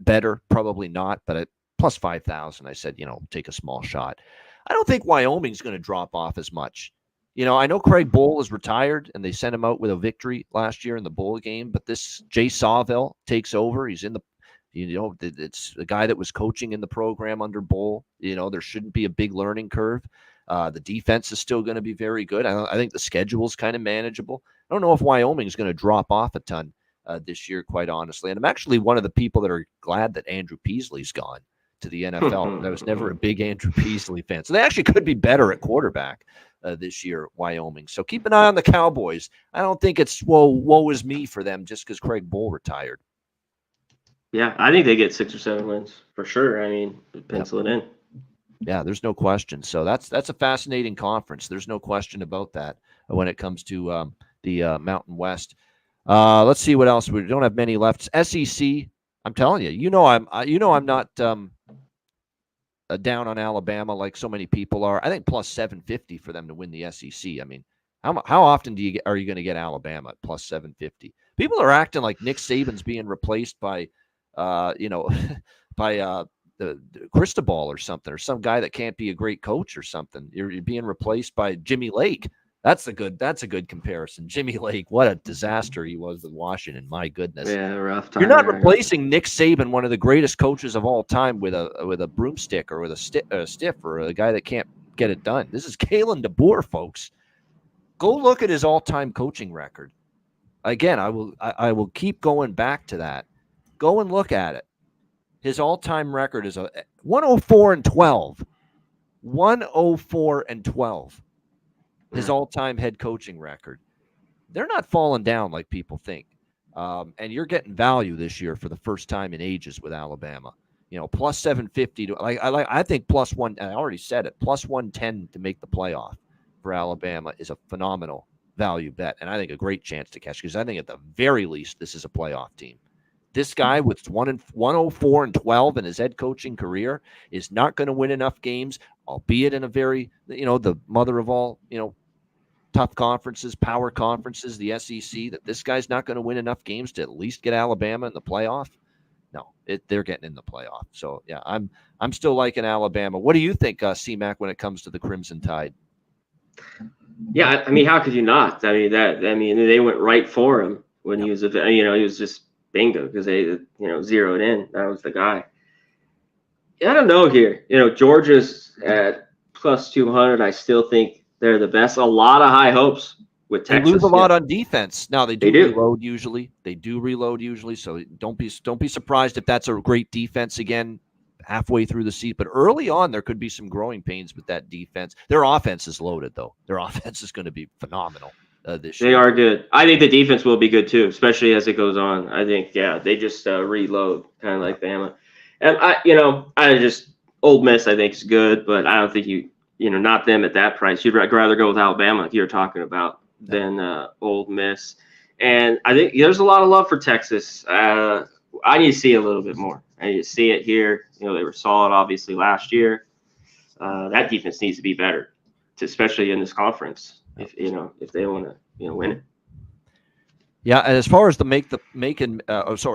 Speaker 1: better? Probably not, but at plus 5,000, I said, take a small shot. I don't think Wyoming's going to drop off as much. I know Craig Bowl is retired, and they sent him out with a victory last year in the bowl game, but this Jay Sawville takes over. He's in the it's a guy that was coaching in the program under Bowl. There shouldn't be a big learning curve. The defense is still going to be very good. I think the schedule is kind of manageable. I don't know if Wyoming is going to drop off a ton this year, quite honestly. And I'm actually one of the people that are glad that Andrew Peasley's gone to the NFL. I was never a big Andrew Peasley fan. So they actually could be better at quarterback this year, Wyoming. So keep an eye on the Cowboys. I don't think it's woe is me for them just because Craig Bowl retired.
Speaker 2: Yeah, I think they get 6 or 7 wins for sure. I mean, pencil it in.
Speaker 1: Yeah, there's no question. So that's a fascinating conference. There's no question about that when it comes to the Mountain West. Let's see what else. We don't have many left. SEC. I'm telling you, I'm not down on Alabama like so many people are. I think plus 750 for them to win the SEC. I mean, how often are you going to get Alabama at plus 750? People are acting like Nick Saban's being replaced by by the Cristobal or something, or some guy that can't be a great coach or something. You're being replaced by Jimmy Lake. That's a good comparison. Jimmy Lake, what a disaster he was with Washington. My goodness.
Speaker 2: Yeah, rough time.
Speaker 1: You're not replacing Nick Saban, one of the greatest coaches of all time, with a broomstick or with a stiff or a guy that can't get it done. This is Kalen DeBoer, folks. Go look at his all-time coaching record. Again, I will keep going back to that. Go and look at it. His all-time record is a 104-12. 104-12. His all-time head coaching record. They're not falling down like people think. And you're getting value this year for the first time in ages with Alabama. Plus 750 to I think plus one. I already said it. Plus 110 to make the playoff for Alabama is a phenomenal value bet, and I think a great chance to catch, because I think at the very least this is a playoff team. This guy with 104 and 12 in his head coaching career is not going to win enough games, albeit in a very, the mother of all, tough conferences, power conferences, the SEC, that this guy's not going to win enough games to at least get Alabama in the playoff. No, they're getting in the playoff. So yeah, I'm still liking Alabama. What do you think, C-Mac, when it comes to the Crimson Tide?
Speaker 2: Yeah, I mean, how could you not? I mean, they went right for him when he was he was just bingo, because they zeroed in. That was the guy. I don't know here. Georgia's at plus 200. I still think they're the best. A lot of high hopes with Texas.
Speaker 1: They lose a lot on defense. Now they do reload usually. They do reload usually. So don't be surprised if that's a great defense again halfway through the season. But early on, there could be some growing pains with that defense. Their offense is loaded, though. Their offense is going to be phenomenal this year.
Speaker 2: They are good. I think the defense will be good too, especially as it goes on. I think they just reload, kind of like Bama. And I just Ole Miss I think is good, but I don't think not them at that price. You'd rather go with Alabama, like you were talking about, than Ole Miss. And I think there's a lot of love for Texas. I need to see a little bit more. I need to see it here. They were solid, obviously, last year. That defense needs to be better, especially in this conference. If they want to win it.
Speaker 1: Yeah, and as far as the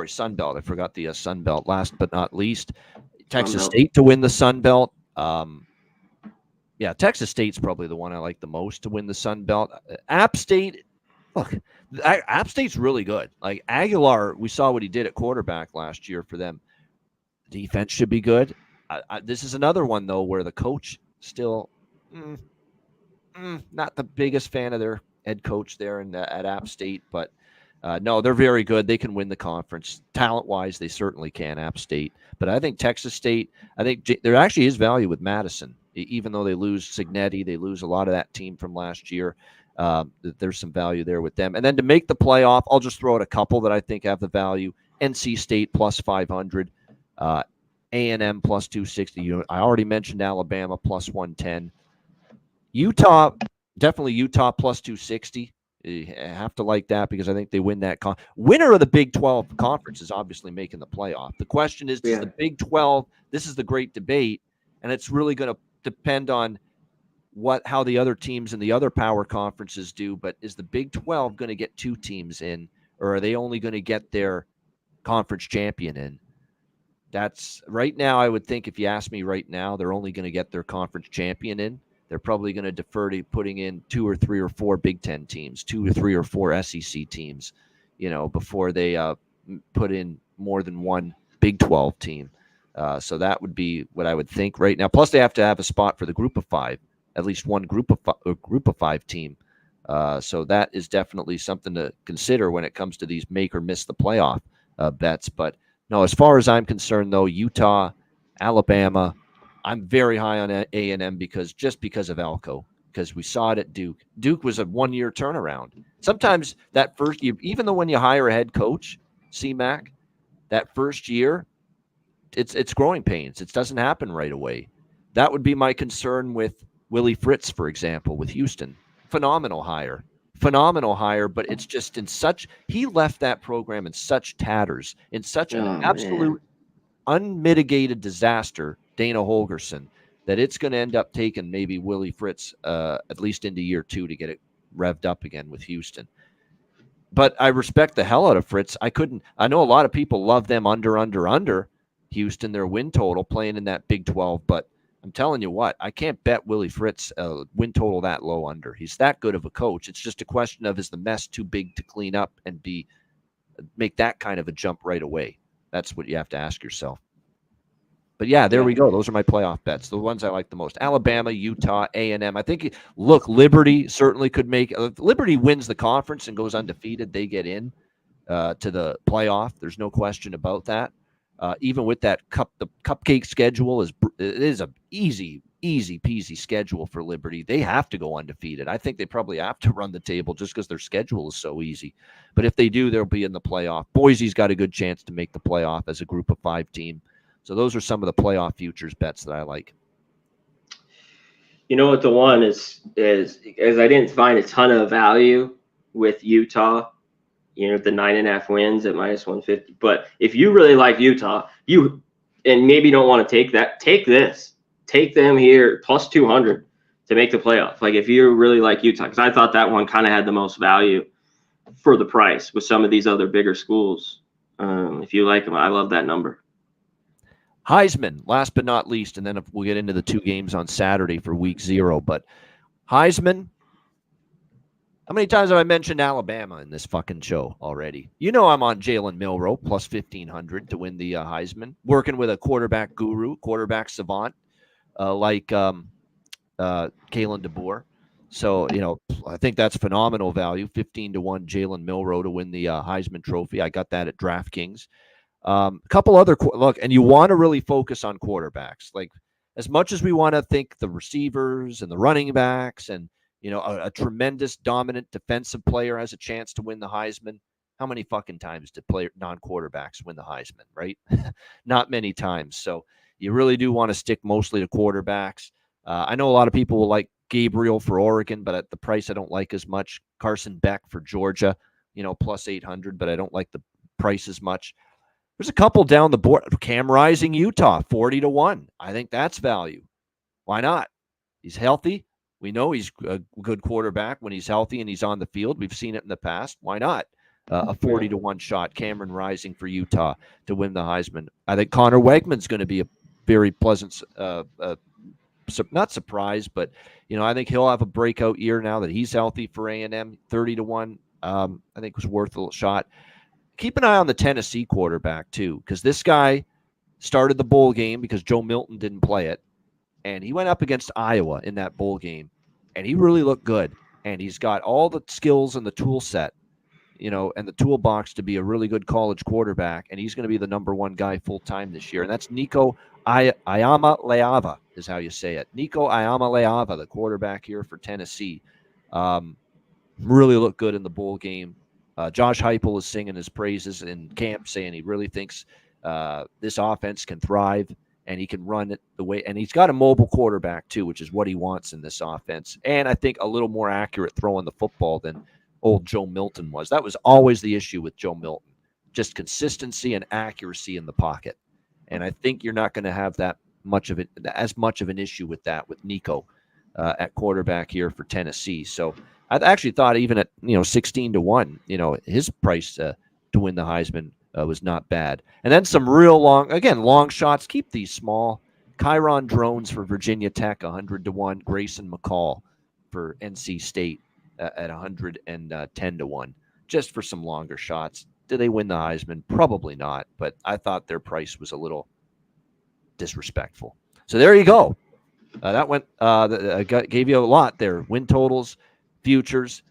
Speaker 1: Sun Belt, I forgot the Sun Belt. Last but not least, Texas State to win the Sun Belt. Texas State's probably the one I like the most to win the Sun Belt. App State, look, App State's really good. Like Aguilar, we saw what he did at quarterback last year for them. Defense should be good. This is another one, though, where the coach still not the biggest fan of their head coach there at App State, but no, they're very good. They can win the conference. Talent-wise, they certainly can, App State. But I think Texas State, there actually is value with Madison. Even though they lose Cignetti, they lose a lot of that team from last year. There's some value there with them. And then to make the playoff, I'll just throw out a couple that I think have the value. NC State plus 500. A&M plus 260. I already mentioned Alabama plus 110. Utah, definitely Utah plus 260. You have to like that because I think they win that. Winner of the Big 12 conference is obviously making the playoff. The question is, does the Big 12, this is the great debate, and it's really going to depend on how the other teams in the other power conferences do, but is the Big 12 going to get two teams in, or are they only going to get their conference champion in? That's right now, I would think, if you ask me right now, they're only going to get their conference champion in. They're probably going to defer to putting in 2 or 3 or 4 Big Ten teams, 2 or 3 or 4 SEC teams, before they put in more than one Big 12 team. So that would be what I would think right now. Plus, they have to have a spot for the Group of 5, at least one Group of 5 team. So that is definitely something to consider when it comes to these make or miss the playoff bets. But no, as far as I'm concerned, though, Utah, Alabama, I'm very high on A&M because of Elko, because we saw it at Duke. Duke was a one-year turnaround. Sometimes that first year, even though when you hire a head coach, C-Mac, that first year, it's growing pains. It doesn't happen right away. That would be my concern with Willie Fritz, for example, with Houston. Phenomenal hire, but it's just he left that program in such tatters, in such an absolute unmitigated disaster, Dana Holgerson, that it's going to end up taking maybe Willie Fritz at least into year 2 to get it revved up again with Houston. But I respect the hell out of Fritz. I know a lot of people love them under Houston, their win total playing in that Big 12, but I'm telling you what, I can't bet Willie Fritz win total that low under. He's that good of a coach. It's just a question of, is the mess too big to clean up and make that kind of a jump right away? That's what you have to ask yourself. But yeah, there we go. Those are my playoff bets. The ones I like the most: Alabama, Utah, A&M. I think, Liberty certainly could make. Liberty wins the conference and goes undefeated. They get in to the playoff. There's no question about that. Even with that the cupcake schedule is an easy easy peasy schedule for Liberty. They have to go undefeated. I think they probably have to run the table just because their schedule is so easy. But if they do, they'll be in the playoff. Boise's got a good chance to make the playoff as a group of 5 team. So those are some of the playoff futures bets that I like.
Speaker 2: You know what the one is I didn't find a ton of value with Utah. You know, the 9.5 wins at -150. But if you really like Utah, and maybe don't want to take that, take this. Take them here plus 200 to make the playoff. Like if you really like Utah, because I thought that one kind of had the most value for the price with some of these other bigger schools. If you like them, I love that number.
Speaker 1: Heisman, last but not least, and then we'll get into the 2 games on Saturday for week 0. But Heisman, how many times have I mentioned Alabama in this fucking show already? You know I'm on Jalen Milroe plus 1,500 to win the Heisman, working with a quarterback guru, quarterback savant like Kalen DeBoer. So, you know, I think that's phenomenal value, 15-1 Jalen Milroe to win the Heisman Trophy. I got that at DraftKings. A couple other look, and you want to really focus on quarterbacks. Like as much as we want to think the receivers and the running backs and you know a tremendous dominant defensive player has a chance to win the Heisman. How many fucking times did non-quarterbacks win the Heisman, right? Not many times. So you really do want to stick mostly to quarterbacks. I know a lot of people will like Gabriel for Oregon, but at the price I don't like as much. Carson Beck for Georgia, you know, plus 800, but I don't like the price as much. There's a couple down the board. Cam Rising, Utah, 40-1. I think that's value. Why not? He's healthy. We know he's a good quarterback when he's healthy and he's on the field. We've seen it in the past. Why not? A 40-1 shot. Cameron Rising for Utah to win the Heisman. I think Connor Wegman's going to be a very pleasant, not surprise, but you know I think he'll have a breakout year now that he's healthy for A&M. 30-1. I think was worth a little shot. Keep an eye on the Tennessee quarterback, too, because this guy started the bowl game because Joe Milton didn't play it, and he went up against Iowa in that bowl game, and he really looked good, and he's got all the skills and the tool set, you know, and the toolbox to be a really good college quarterback, and he's going to be the number 1 guy full-time this year, and that's Nico Iamaleava is how you say it. Nico Iamaleava, the quarterback here for Tennessee, really looked good in the bowl game. Josh Heupel is singing his praises in camp, saying he really thinks this offense can thrive and he can run it the way. And he's got a mobile quarterback too, which is what he wants in this offense. And I think a little more accurate throwing the football than old Joe Milton was. That was always the issue with Joe Milton, just consistency and accuracy in the pocket. And I think you're not going to have that much of it, as much of an issue with that with Nico at quarterback here for Tennessee. So I actually thought even at 16-1, his price to win the Heisman was not bad. And then some real long shots. Keep these small. Kyron Drones for Virginia Tech, 100-1. Grayson McCall for NC State at 110-1. Just for some longer shots. Do they win the Heisman? Probably not. But I thought their price was a little disrespectful. So there you go. That went gave you a lot there. Win totals, futures.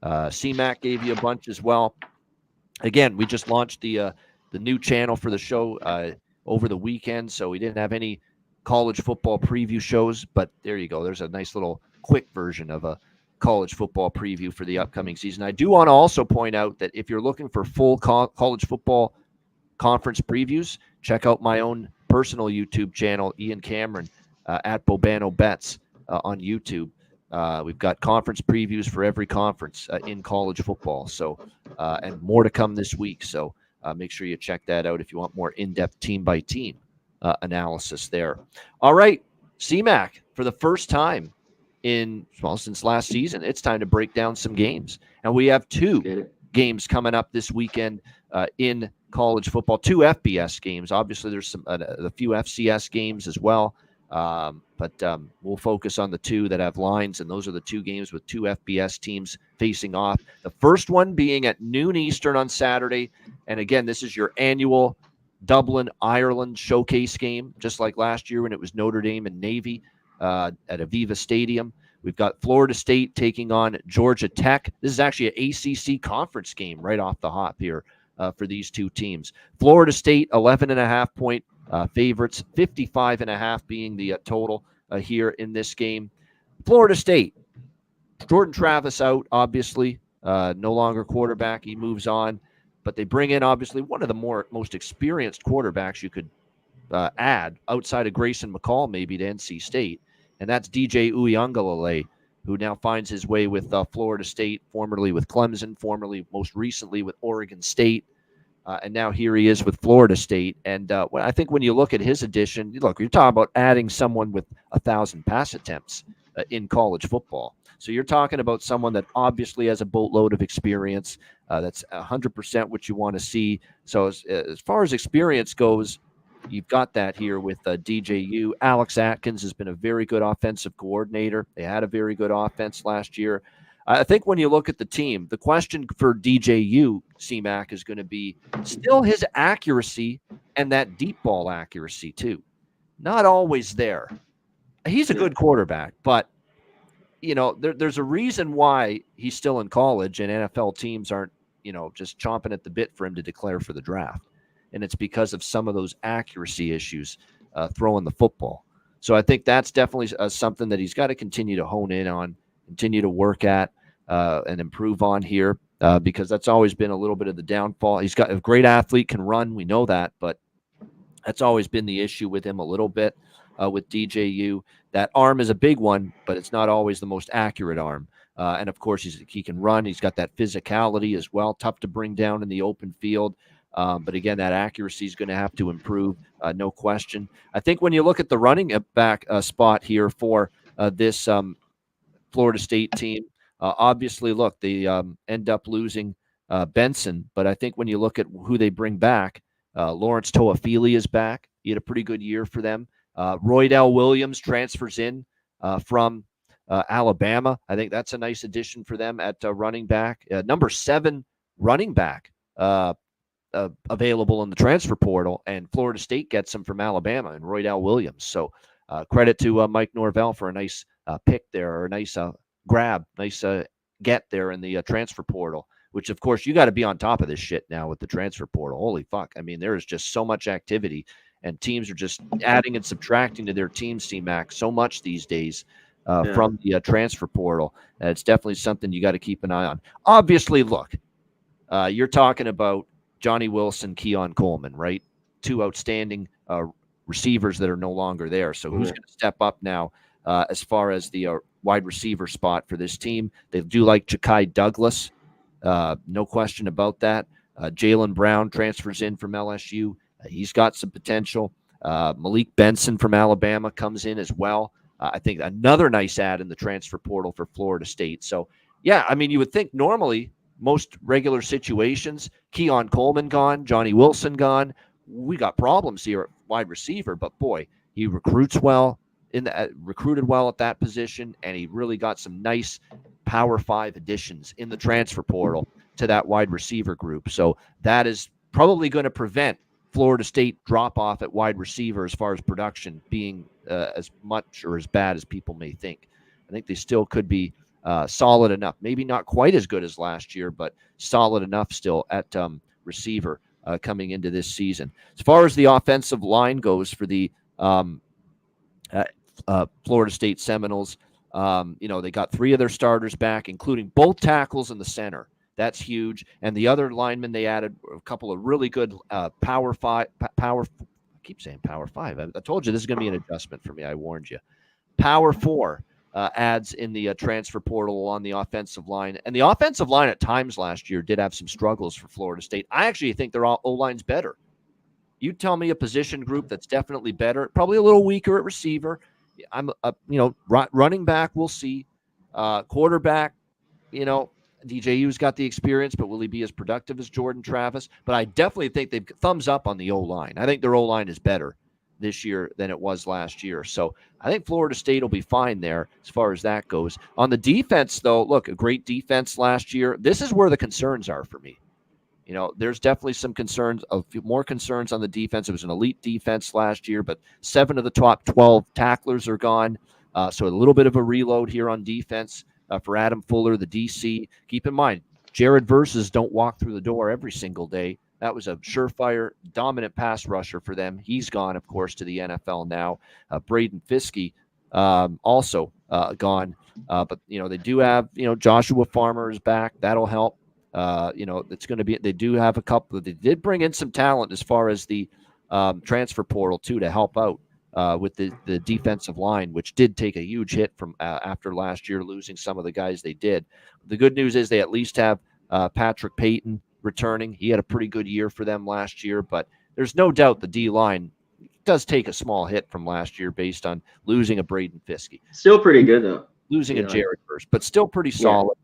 Speaker 1: CMAC gave you a bunch as well. Again, we just launched the new channel for the show over the weekend, so we didn't have any college football preview shows. But there you go. There's a nice little quick version of a college football preview for the upcoming season. I do want to also point out that if you're looking for full college football conference previews, check out my own personal YouTube channel, Ian Cameron, at Bobano Bets on YouTube. We've got conference previews for every conference in college football. So, and more to come this week. So make sure you check that out if you want more in-depth team-by-team analysis there. All right, CMAC, for the first time since last season, it's time to break down some games. And we have 2 games coming up this weekend in college football, 2 FBS games. Obviously, there's a few FCS games as well. But we'll focus on the 2 that have lines, and those are the 2 games with 2 FBS teams facing off. The first one being at noon Eastern on Saturday. And again, this is your annual Dublin, Ireland showcase game, just like last year when it was Notre Dame and Navy at Aviva Stadium. We've got Florida State taking on Georgia Tech. This is actually an ACC conference game right off the hop here for these 2 teams. Florida State, 11.5 point favorites, 55.5 being the total. here in this game. Florida State, Jordan Travis out, obviously, no longer quarterback. He moves on, but they bring in obviously one of the most experienced quarterbacks you could add outside of Grayson McCall, maybe to NC State, and that's DJ Uiagalelei, who now finds his way with Florida State, formerly with Clemson, formerly most recently with Oregon State. And now here he is with Florida State. And I think when you look at his addition, look, you're talking about adding someone with 1,000 pass attempts in college football. So you're talking about someone that obviously has a boatload of experience. That's 100% what you want to see. So as far as experience goes, you've got that here with DJU. Alex Atkins has been a very good offensive coordinator. They had a very good offense last year. I think when you look at the team, the question for DJU, CMAC, is going to be still his accuracy and that deep ball accuracy too. Not always there. He's a good quarterback, but there's a reason why he's still in college and NFL teams aren't, just chomping at the bit for him to declare for the draft. And it's because of some of those accuracy issues throwing the football. So I think that's definitely something that he's got to continue to hone in on, continue to work at and improve on here because that's always been a little bit of the downfall. He's got a great athlete, can run. We know that, but that's always been the issue with him a little bit with DJU. That arm is a big one, but it's not always the most accurate arm. And, of course, he can run. He's got that physicality as well, tough to bring down in the open field. But again, that accuracy is going to have to improve, no question. I think when you look at the running back spot here for this Florida State team, obviously, look, they end up losing Benson. But I think when you look at who they bring back, Lawrence Toafili is back. He had a pretty good year for them. Roydell Williams transfers in from Alabama. I think that's a nice addition for them at running back. Number 7 running back available in the transfer portal, and Florida State gets him from Alabama and Roydell Williams. So credit to Mike Norvell for a nice pick there, or a nice grab, nice get there in the transfer portal, which, of course, you got to be on top of this shit now with the transfer portal. Holy fuck. I mean, there is just so much activity, and teams are just adding and subtracting to their team, CMAC, so much these days from the transfer portal. It's definitely something you got to keep an eye on. Obviously, look, you're talking about Johnny Wilson, Keon Coleman, right? 2 outstanding receivers that are no longer there. So who's going to step up now as far as the wide receiver spot for this team? They do like Ja'Kai Douglas. No question about that. Jalen Brown transfers in from LSU. He's got some potential. Malik Benson from Alabama comes in as well. I think another nice add in the transfer portal for Florida State. So, yeah, I mean, you would think normally most regular situations, Keon Coleman gone, Johnny Wilson gone, we got problems here at wide receiver. But, boy, he recruited well at that position, and he really got some nice Power 5 additions in the transfer portal to that wide receiver group. So that is probably going to prevent Florida State drop-off at wide receiver as far as production being as much or as bad as people may think. I think they still could be solid enough. Maybe not quite as good as last year, but solid enough still at receiver coming into this season. As far as the offensive line goes for the Florida State Seminoles, they got 3 of their starters back, including both tackles in the center. That's huge. And the other linemen, they added a couple of really good Power 5. I keep saying Power 5. I told you this is going to be an adjustment for me. I warned you. Power 4 adds in the transfer portal on the offensive line. And the offensive line at times last year did have some struggles for Florida State. I actually think their O-line's better. You tell me a position group that's definitely better, probably a little weaker at receiver. I'm, running back, we'll see. Quarterback, DJU's got the experience, but will he be as productive as Jordan Travis? But I definitely think they've thumbs up on the O-line. I think their O-line is better this year than it was last year. So I think Florida State will be fine there as far as that goes. On the defense, though, look, a great defense last year. This is where the concerns are for me. There's definitely some concerns, more concerns on the defense. It was an elite defense last year, but 7 of the top 12 tacklers are gone. So a little bit of a reload here on defense for Adam Fuller, the DC. Keep in mind, Jared Verses don't walk through the door every single day. That was a surefire, dominant pass rusher for them. He's gone, of course, to the NFL now. Braden Fiskey, also gone. But they do have Joshua Farmer is back. That'll help. It's going to be. They do have a couple. They did bring in some talent as far as the transfer portal too to help out with the defensive line, which did take a huge hit from after last year losing some of the guys they did. The good news is they at least have Patrick Payton returning. He had a pretty good year for them last year, but there's no doubt the D line does take a small hit from last year based on losing a Braden Fiske.
Speaker 2: Still pretty good though.
Speaker 1: Losing a Jared Verse, but still pretty solid.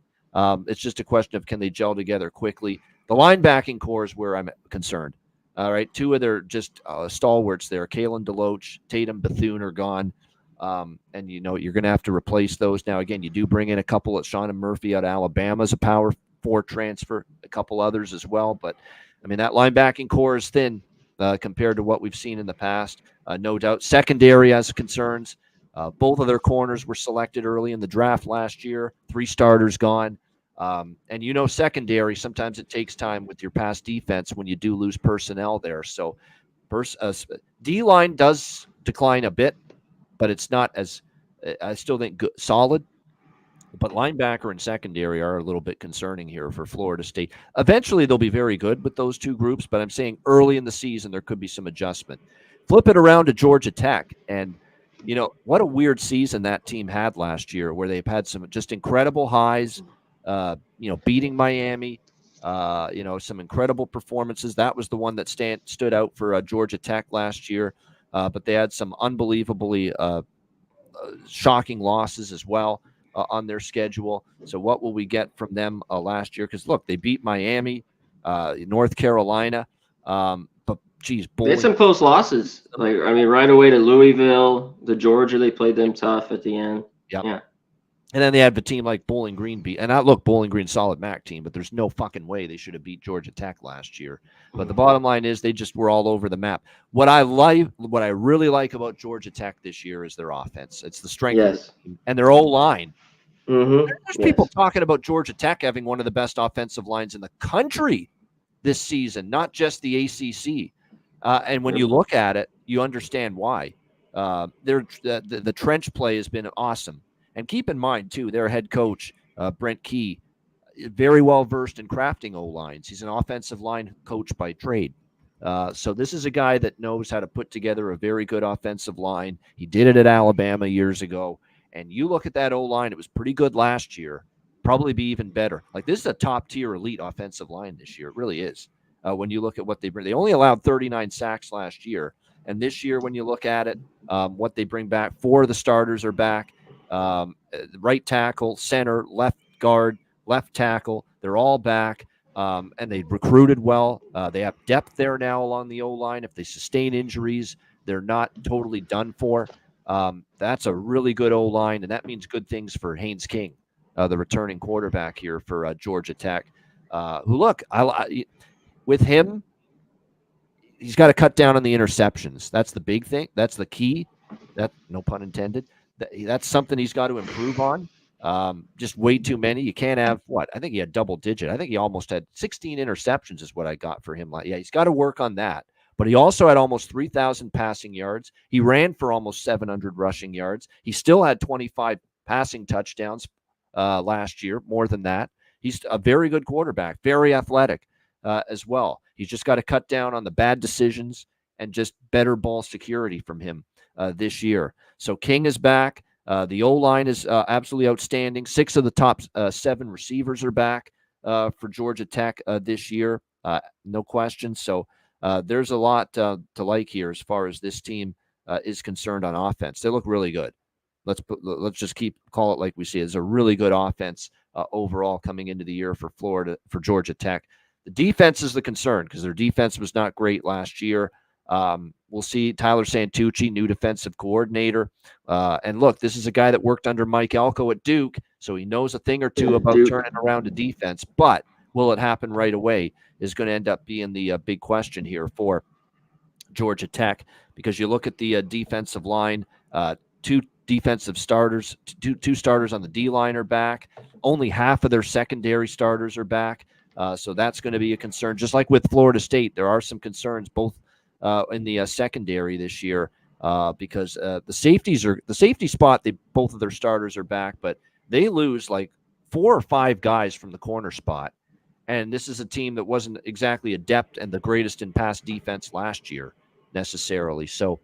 Speaker 1: It's just a question of can they gel together quickly. The linebacking core is where I'm concerned. All right, two of their just stalwarts there, Kalen DeLoach, Tatum Bethune are gone. And you're going to have to replace those. Now, again, you do bring in a couple at Sean Murphy out of Alabama as a power 4 transfer, a couple others as well. But, I mean, that linebacking core is thin compared to what we've seen in the past, no doubt. Secondary has concerns. Both of their corners were selected early in the draft last year. 3 starters gone. And secondary, sometimes it takes time with your pass defense when you do lose personnel there. So D-line does decline a bit, but it's not as I still think solid. But linebacker and secondary are a little bit concerning here for Florida State. Eventually, they'll be very good with those two groups, but I'm saying early in the season, there could be some adjustment. Flip it around to Georgia Tech, and what a weird season that team had last year where they've had some just incredible highs, beating Miami, some incredible performances. That was the one that stood out for Georgia Tech last year, but they had some unbelievably shocking losses as well on their schedule. So what will we get from them last year? Because, look, they beat Miami, North Carolina, but, geez,
Speaker 2: they had some close losses. Right away to Louisville, to Georgia, they played them tough at the end.
Speaker 1: Yep. Yeah. And then they had a team like Bowling Green beat. And Bowling Green, solid MAC team, but there's no fucking way they should have beat Georgia Tech last year. But the bottom line is they just were all over the map. What I really like about Georgia Tech this year is their offense. It's the strength of the team and their O-line.
Speaker 2: Mm-hmm.
Speaker 1: There's people talking about Georgia Tech having one of the best offensive lines in the country this season, not just the ACC. And when you look at it, you understand why. The trench play has been awesome. And keep in mind, too, their head coach, Brent Key, very well versed in crafting O-lines. He's an offensive line coach by trade. So this is a guy that knows how to put together a very good offensive line. He did it at Alabama years ago. And you look at that O-line, it was pretty good last year. Probably be even better. This is a top-tier elite offensive line this year. It really is. When you look at what they bring. They only allowed 39 sacks last year. And this year, when you look at it, what they bring back, 4 of the starters are back. Right tackle, center, left guard, left tackle. They're all back. And they recruited well. They have depth there now along the O-line. If they sustain injuries, they're not totally done for. That's a really good O-line, and that means good things for Haynes King, the returning quarterback here for Georgia Tech. With him, he's got to cut down on the interceptions. That's the big thing. That's the key. That, no pun intended. That's something he's got to improve on. Just way too many. You can't have I think he had double digit. I think he almost had 16 interceptions is what I got for him. He's got to work on that. But he also had almost 3,000 passing yards. He ran for almost 700 rushing yards. He still had 25 passing touchdowns last year, more than that. He's a very good quarterback, very athletic as well. He's just got to cut down on the bad decisions and just better ball security from him this year. So King is back. The O-line is absolutely outstanding. 6 of the top 7 receivers are back for Georgia Tech this year. No question. So there's a lot to like here as far as this team is concerned on offense. They look really good. Let's just call it like we see it. It's a really good offense overall coming into the year for Georgia Tech. The defense is the concern because their defense was not great last year. We'll see Tyler Santucci, new defensive coordinator. And look, this is a guy that worked under Mike Elko at Duke, so he knows a thing or two about turning around a defense. But will it happen right away is going to end up being the big question here for Georgia Tech, because you look at the defensive line, 2 defensive starters, two starters on the D-line are back. Only half of their secondary starters are back. So that's going to be a concern. Just like with Florida State, there are some concerns both in the secondary this year. because the safety spot. Both of their starters are back, but they lose like 4 or 5 guys from the corner spot. And this is a team that wasn't exactly adept and the greatest in pass defense last year necessarily. So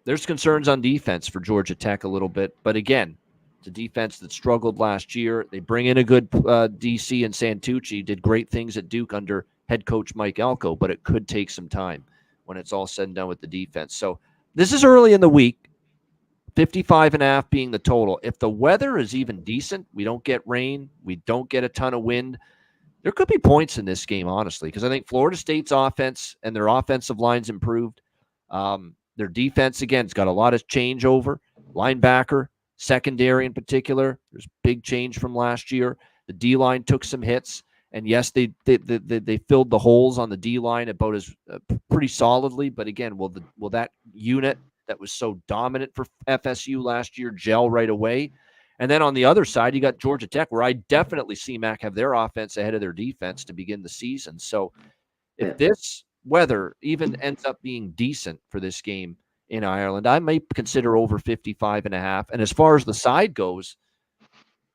Speaker 1: there's concerns on defense for Georgia Tech a little bit. But again, it's a defense that struggled last year. They bring in a good DC, and Santucci did great things at Duke under head coach Mike Elko, but it could take some time when it's all said and done with the defense. So this is early in the week. 55.5 being the total. If the weather is even decent, we don't get rain, we don't get a ton of wind, there could be points in this game, honestly, because I think Florida State's offense and their offensive line's improved. Their defense, again, has got a lot of changeover. Linebacker, secondary in particular, there's big change from last year. The D-line took some hits, and yes, they filled the holes on the D-line about as pretty solidly. But again, will that unit that was so dominant for FSU last year gel right away? And then on the other side, you got Georgia Tech, where I definitely see Mac have their offense ahead of their defense to begin the season. So if this weather even ends up being decent for this game in Ireland, I might consider over 55.5. And as far as the side goes,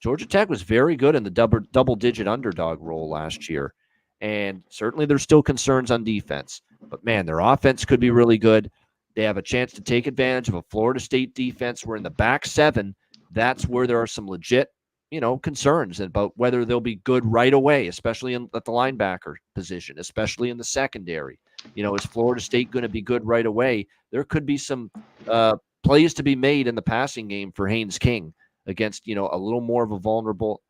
Speaker 1: Georgia Tech was very good in the double-digit underdog role last year. And certainly there's still concerns on defense. But, man, their offense could be really good. They have a chance to take advantage of a Florida State defense where in the back seven, that's where there are some legit, concerns about whether they'll be good right away, especially at the linebacker position, especially in the secondary. Is Florida State going to be good right away? There could be some plays to be made in the passing game for Haynes King against, a little more of a vulnerable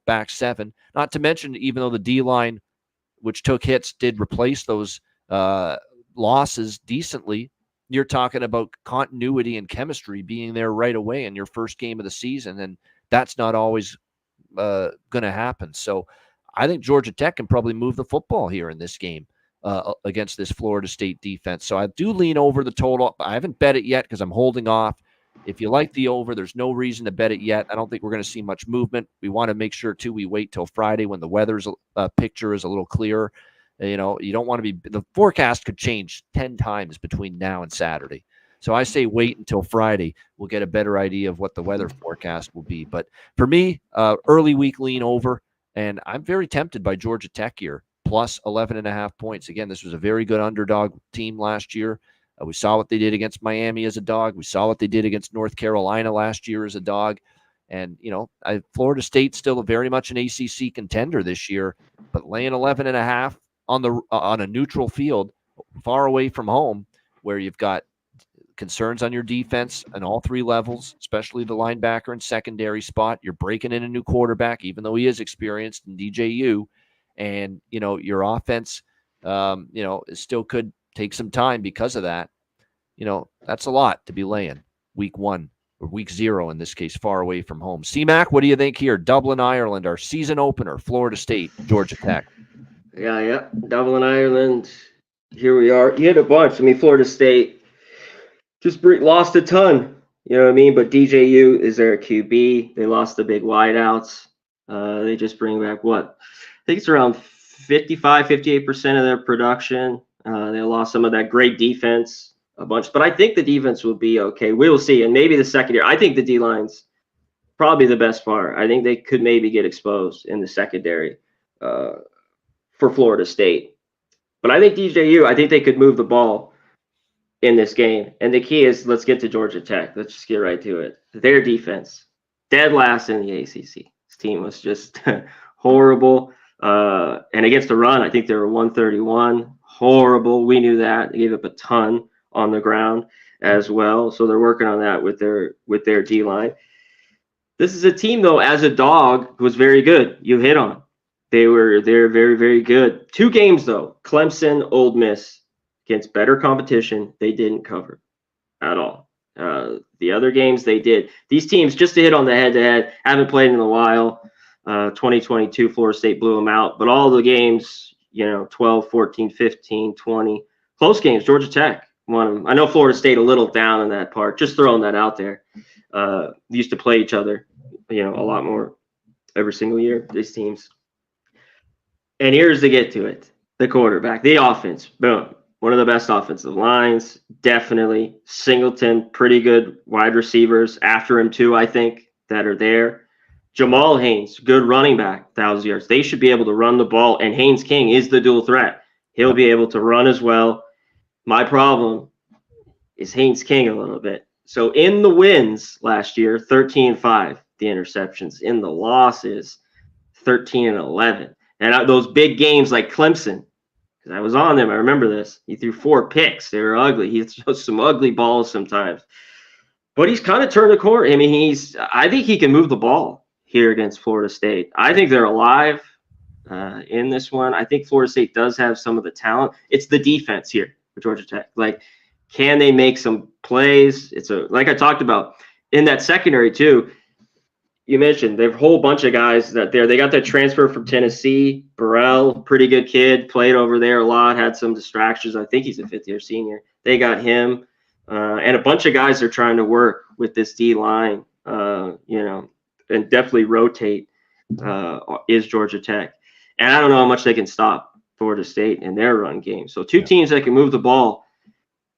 Speaker 1: back seven. Not to mention, even though the D-line, which took hits, did replace those losses decently, you're talking about continuity and chemistry being there right away in your first game of the season, and that's not always going to happen. So I think Georgia Tech can probably move the football here in this game against this Florida State defense. So I do lean over the total. I haven't bet it yet because I'm holding off. If you like the over, there's no reason to bet it yet. I don't think we're going to see much movement. We want to make sure, too, we wait till Friday when the weather's picture is a little clearer. You don't want to be – the forecast could change 10 times between now and Saturday. So I say wait until Friday. We'll get a better idea of what the weather forecast will be. But for me, early week lean over, and I'm very tempted by Georgia Tech here, plus 11.5 points. Again, this was a very good underdog team last year. We saw what they did against Miami as a dog. We saw what they did against North Carolina last year as a dog. And, Florida State's still very much an ACC contender this year, but laying 11.5 on a neutral field far away from home where you've got concerns on your defense on all three levels, especially the linebacker and secondary spot. You're breaking in a new quarterback, even though he is experienced in DJU. And, your offense, still could take some time because of that. That's a lot to be laying week 1 or week 0 in this case, far away from home. C-Mac, what do you think here? Dublin, Ireland, our season opener, Florida State, Georgia Tech.
Speaker 2: Yeah. Dublin, Ireland. Here we are. You had a bunch. Florida State just lost a ton. You know what I mean? But DJU is their QB. They lost the big wideouts. They just bring back what? I think it's around 55, 58% of their production. They lost some of that great defense, a bunch. But I think the defense will be okay. We will see. And maybe the secondary. I think the D-line's probably the best part. I think they could maybe get exposed in the secondary for Florida State. But I think DJU, I think they could move the ball in this game. And the key is, let's get to Georgia Tech. Let's just get right to it. Their defense, dead last in the ACC. This team was just horrible. And against the run, I think they were 131. Horrible. We knew that. They gave up a ton on the ground as well. So they're working on that with their D-line. This is a team, though, as a dog, who was very good. You hit on. They're very, very good. 2 games, though. Clemson, Ole Miss, against better competition, they didn't cover at all. The other games they did. These teams, just to hit on the head-to-head, haven't played in a while. 2022, Florida State blew them out. But all the games, 12, 14, 15, 20. Close games, Georgia Tech won them. I know Florida State a little down in that part. Just throwing that out there. Used to play each other, a lot more every single year, these teams. And here's to get to it. The quarterback, the offense, boom. one of the best offensive lines, definitely. Singleton, pretty good wide receivers after him too, I think, that are there. Jamal Haynes, good running back, 1,000 yards. They should be able to run the ball, and Haynes King is the dual threat. He'll be able to run as well. My problem is Haynes King a little bit. So in the wins last year, 13-5, the interceptions. In the losses, 13-11. And those big games like Clemson, because I was on them, I remember this. He threw 4 picks. They were ugly. He throws some ugly balls sometimes. But he's kind of turned the corner. I mean, I think he can move the ball here against Florida State. I think they're alive in this one. I think Florida State does have some of the talent. It's the defense here for Georgia Tech. Like, can they make some plays? Like I talked about in that secondary too. You mentioned they have a whole bunch of guys they got that transfer from Tennessee. Burrell, pretty good kid, played over there a lot, had some distractions. I think he's a 5th-year senior. They got him. And a bunch of guys are trying to work with this D line, and definitely rotate is Georgia Tech. And I don't know how much they can stop Florida State in their run game. So 2 teams that can move the ball.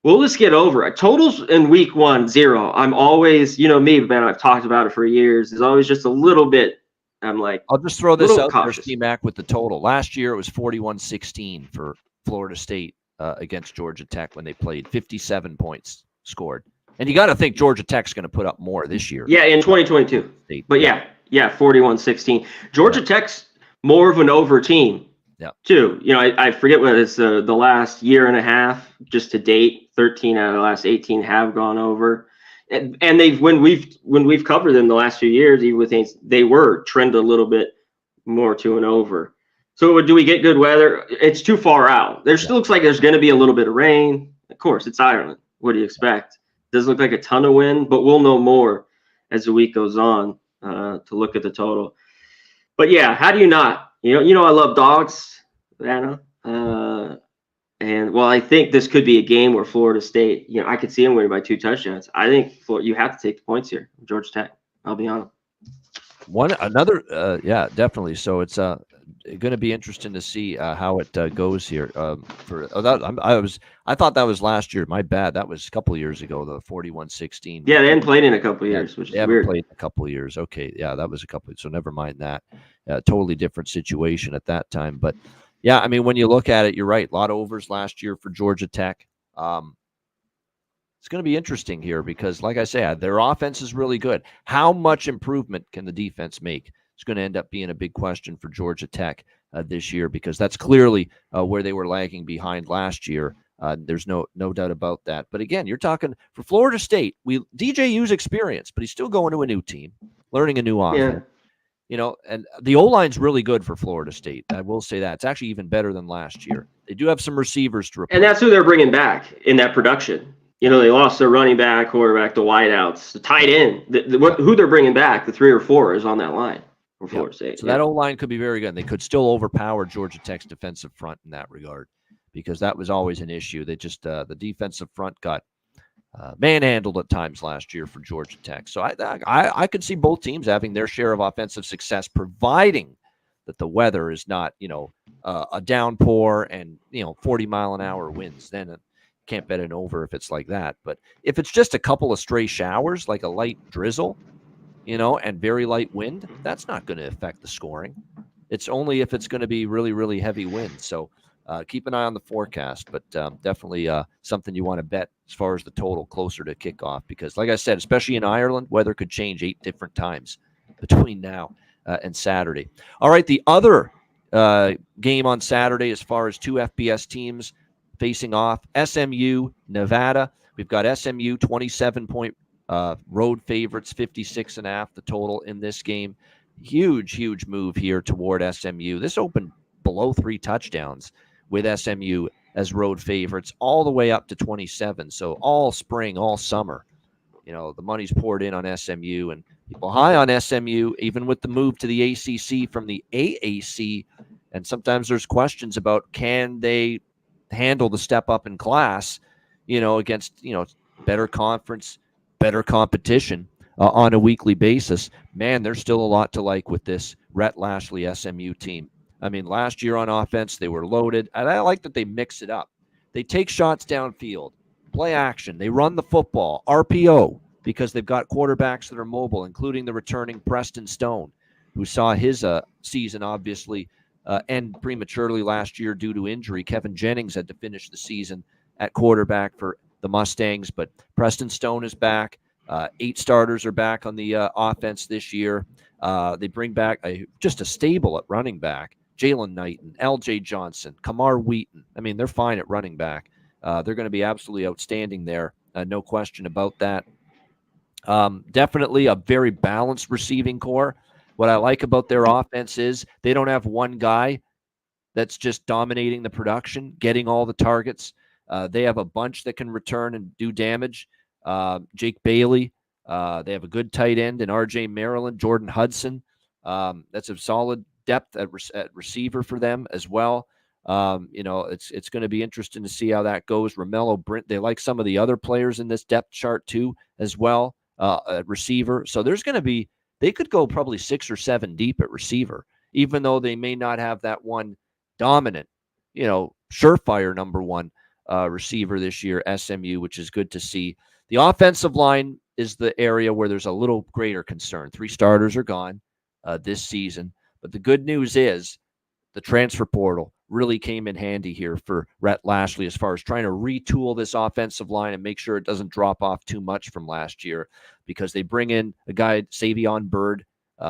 Speaker 2: We'll just get over it. Totals in week 1, 0. I'm always, me, man, I've talked about it for years. There's always just a little bit. I'm like,
Speaker 1: I'll just throw this out
Speaker 2: cautious.
Speaker 1: there, C-Mac, with the total. Last year, it was 41-16 for Florida State against Georgia Tech when they played. 57 points scored. And you got to think Georgia Tech's going to put up more this year.
Speaker 2: Yeah, in 2022. But yeah, 41-16. Georgia Tech's more of an over team.
Speaker 1: Yeah.
Speaker 2: Too. I forget what it's the last year and a half just to date. 13 out of the last 18 have gone over, and they've when we've covered them the last few years, even with things, they were trend a little bit more to an over. So do we get good weather? It's too far out. There still looks like there's going to be a little bit of rain. Of course, it's Ireland. What do you expect? Doesn't look like a ton of wind, but we'll know more as the week goes on to look at the total. But yeah, how do you not? I love dogs, Anna. And I think this could be a game where Florida State, I could see them winning by 2 touchdowns. I think you have to take the points here, Georgia Tech. I'll be honest.
Speaker 1: Definitely. So it's going to be interesting to see how it goes here. I thought that was last year. My bad. That was a couple of years ago. The 41-16.
Speaker 2: Yeah, they hadn't played in a couple of years, which is weird. They haven't
Speaker 1: played in a couple of years. Okay, yeah, that was a couple. So never mind that. Totally different situation at that time. But yeah, I mean, when you look at it, you're right. A lot of overs last year for Georgia Tech. It's going to be interesting here because, like I say, their offense is really good. How much improvement can the defense make? It's going to end up being a big question for Georgia Tech this year because that's clearly where they were lagging behind last year. There's no doubt about that. But again, you're talking for Florida State. DJU's experience, but he's still going to a new team, learning a new offense. And the O-line's really good for Florida State. I will say that. It's actually even better than last year. They do have some receivers to replace.
Speaker 2: And that's who they're bringing back in that production. They lost their running back, quarterback, the wideouts, the tight end. Who they're bringing back, the 3 or 4 is on that line for Florida State.
Speaker 1: So that O-line could be very good. They could still overpower Georgia Tech's defensive front in that regard because that was always an issue. They just the defensive front got manhandled at times last year for Georgia Tech. So I could see both teams having their share of offensive success, providing that the weather is not, a downpour and, 40-mile-an-hour winds. Then it can't bet an over if it's like that. But if it's just a couple of stray showers, like a light drizzle, and very light wind, that's not going to affect the scoring. It's only if it's going to be really, really heavy wind. So keep an eye on the forecast, but definitely something you want to bet as far as the total closer to kickoff because, like I said, especially in Ireland, weather could change 8 different times between now and Saturday. All right, the other game on Saturday as far as 2 FBS teams facing off, SMU, Nevada. We've got SMU 27-point road favorites, 56.5 the total in this game. Huge move here toward SMU. This opened below 3 touchdowns with SMU as road favorites all the way up to 27. So all spring, all summer, the money's poured in on SMU and people high on SMU, even with the move to the ACC from the AAC. And sometimes there's questions about can they handle the step up in class, against, better conference, better competition on a weekly basis. Man, there's still a lot to like with this Rhett Lashley SMU team. I mean, last year on offense, they were loaded. And I like that they mix it up. They take shots downfield, play action. They run the football, RPO, because they've got quarterbacks that are mobile, including the returning Preston Stone, who saw his season obviously end prematurely last year due to injury. Kevin Jennings had to finish the season at quarterback for the Mustangs, but Preston Stone is back. 8 starters are back on the offense this year. They bring back just a stable at running back. Jalen Knighton, L.J. Johnson, Kamar Wheaton. I mean, they're fine at running back. They're going to be absolutely outstanding there. No question about that. Definitely a very balanced receiving core. What I like about their offense is they don't have one guy that's just dominating the production, getting all the targets. They have a bunch that can return and do damage. Jake Bailey. They have a good tight end in R.J. Maryland, Jordan Hudson. That's a solid depth at receiver for them as well. It's going to be interesting to see how that goes. Romello Brint, they like some of the other players in this depth chart too as well at receiver. So they could go probably 6 or 7 deep at receiver, even though they may not have that one dominant, surefire number one receiver this year, SMU, which is good to see. The offensive line is the area where there's a little greater concern. 3 starters are gone this season. But the good news is the transfer portal really came in handy here for Rhett Lashley as far as trying to retool this offensive line and make sure it doesn't drop off too much from last year, because they bring in a guy, Savion Byrd,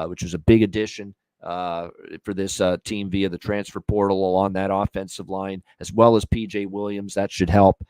Speaker 1: which was a big addition for this team via the transfer portal along that offensive line, as well as PJ Williams. That should help.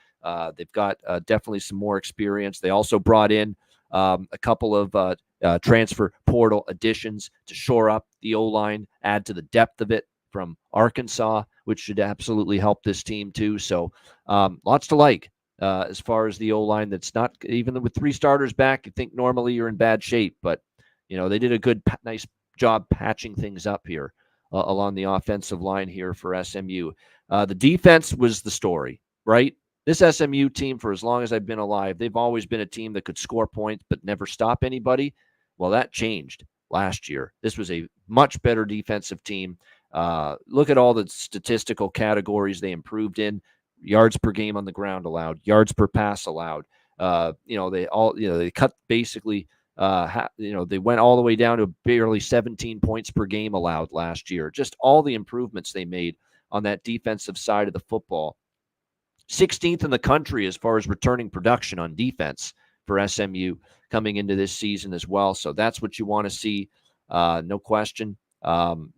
Speaker 1: They've got definitely some more experience. They also brought in a couple of transfer portal additions to shore up the O-line, add to the depth of it from Arkansas, which should absolutely help this team too. So lots to like as far as the O-line. That's not, even with 3 starters back, you think normally you're in bad shape, but they did a good, nice job patching things up here along the offensive line here for SMU. The defense was the story, right? This SMU team, for as long as I've been alive, they've always been a team that could score points but never stop anybody. Well, that changed last year. This was a much better defensive team. Look at all the statistical categories they improved in: yards per game on the ground allowed, yards per pass allowed. They cut basically. They went all the way down to barely 17 points per game allowed last year. Just all the improvements they made on that defensive side of the football. 16th in the country as far as returning production on defense for SMU coming into this season as well. So that's what you want to see, no question.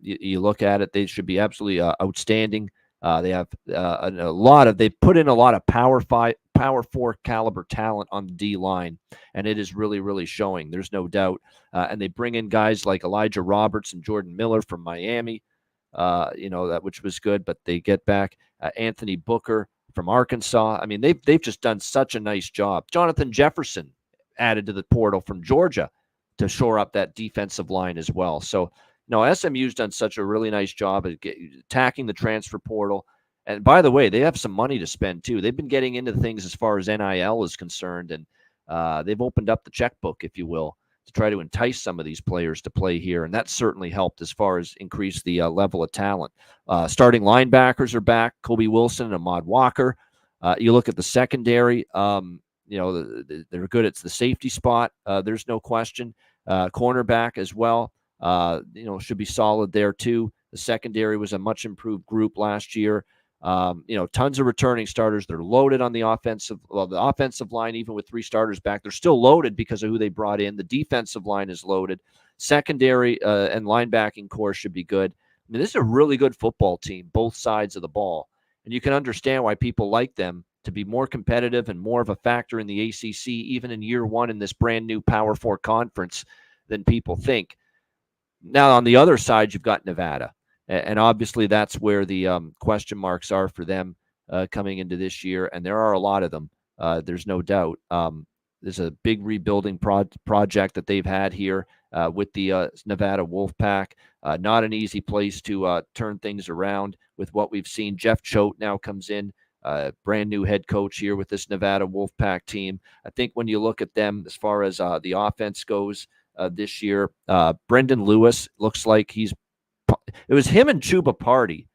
Speaker 1: You look at it, they should be absolutely outstanding. They have they put in a lot of power 4 caliber talent on the D line, and it is really, really showing. There's no doubt. And they bring in guys like Elijah Roberts and Jordan Miller from Miami, which was good. But they get back Anthony Booker from Arkansas. I mean, they've just done such a nice job. Jonathan Jefferson added to the portal from Georgia to shore up that defensive line as well. So, SMU's done such a really nice job at attacking the transfer portal. And by the way, they have some money to spend too. They've been getting into things as far as NIL is concerned, and they've opened up the checkbook, if you will, to try to entice some of these players to play here. And that certainly helped as far as increase the level of talent. Starting linebackers are back: Kobe Wilson and Ahmad Walker. You look at the secondary, they're good at the safety spot. There's no question. Cornerback as well. Should be solid there too. The secondary was a much improved group last year. Tons of returning starters. They're loaded on the offensive line, even with 3 starters back. They're still loaded because of who they brought in. The defensive line is loaded. Secondary and linebacking core should be good. I mean, this is a really good football team, both sides of the ball. And you can understand why people like them to be more competitive and more of a factor in the ACC, even in year 1 in this brand new Power 4 conference than people think. Now, on the other side, you've got Nevada. And obviously, that's where the question marks are for them coming into this year. And there are a lot of them. There's no doubt. There's a big rebuilding project that they've had here with the Nevada Wolfpack. Not an easy place to turn things around with what we've seen. Jeff Choate now comes in, brand new head coach here with this Nevada Wolfpack team. I think when you look at them as far as the offense goes this year, Brendan Lewis looks like it was him and Chuba Party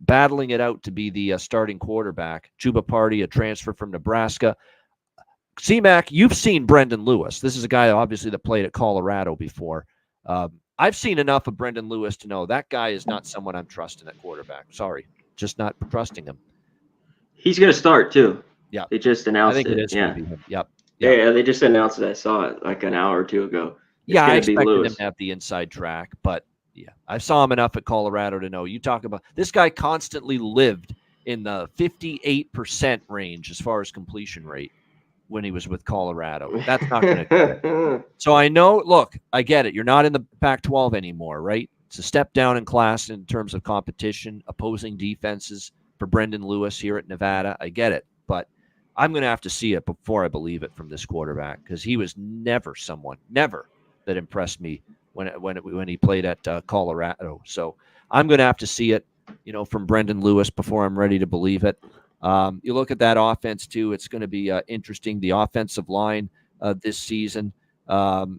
Speaker 1: battling it out to be the starting quarterback. Chuba Party, a transfer from Nebraska. C-Mac, you've seen Brendan Lewis. This is a guy, obviously, that played at Colorado before. I've seen enough of Brendan Lewis to know that guy is not someone I'm trusting at quarterback. Sorry, just not trusting him.
Speaker 2: He's going to start, too.
Speaker 1: Yeah.
Speaker 2: They just announced
Speaker 1: I think
Speaker 2: it.
Speaker 1: it is going to be him. Yep.
Speaker 2: Yeah, they just announced it. I saw it like an hour or two ago.
Speaker 1: I expected him to have the inside track, but yeah, I saw him enough at Colorado to know. You talk about this guy constantly lived in the 58% range as far as completion rate when he was with Colorado. That's not going to. So I know. Look, I get it. You're not in the Pac-12 anymore, right? It's a step down in class in terms of competition, opposing defenses for Brendan Lewis here at Nevada. I get it, but I'm going to have to see it before I believe it from this quarterback, because he was never that impressed me when he played at Colorado. So I'm going to have to see it, from Brendan Lewis before I'm ready to believe it. You look at that offense too; it's going to be interesting. The offensive line this season, they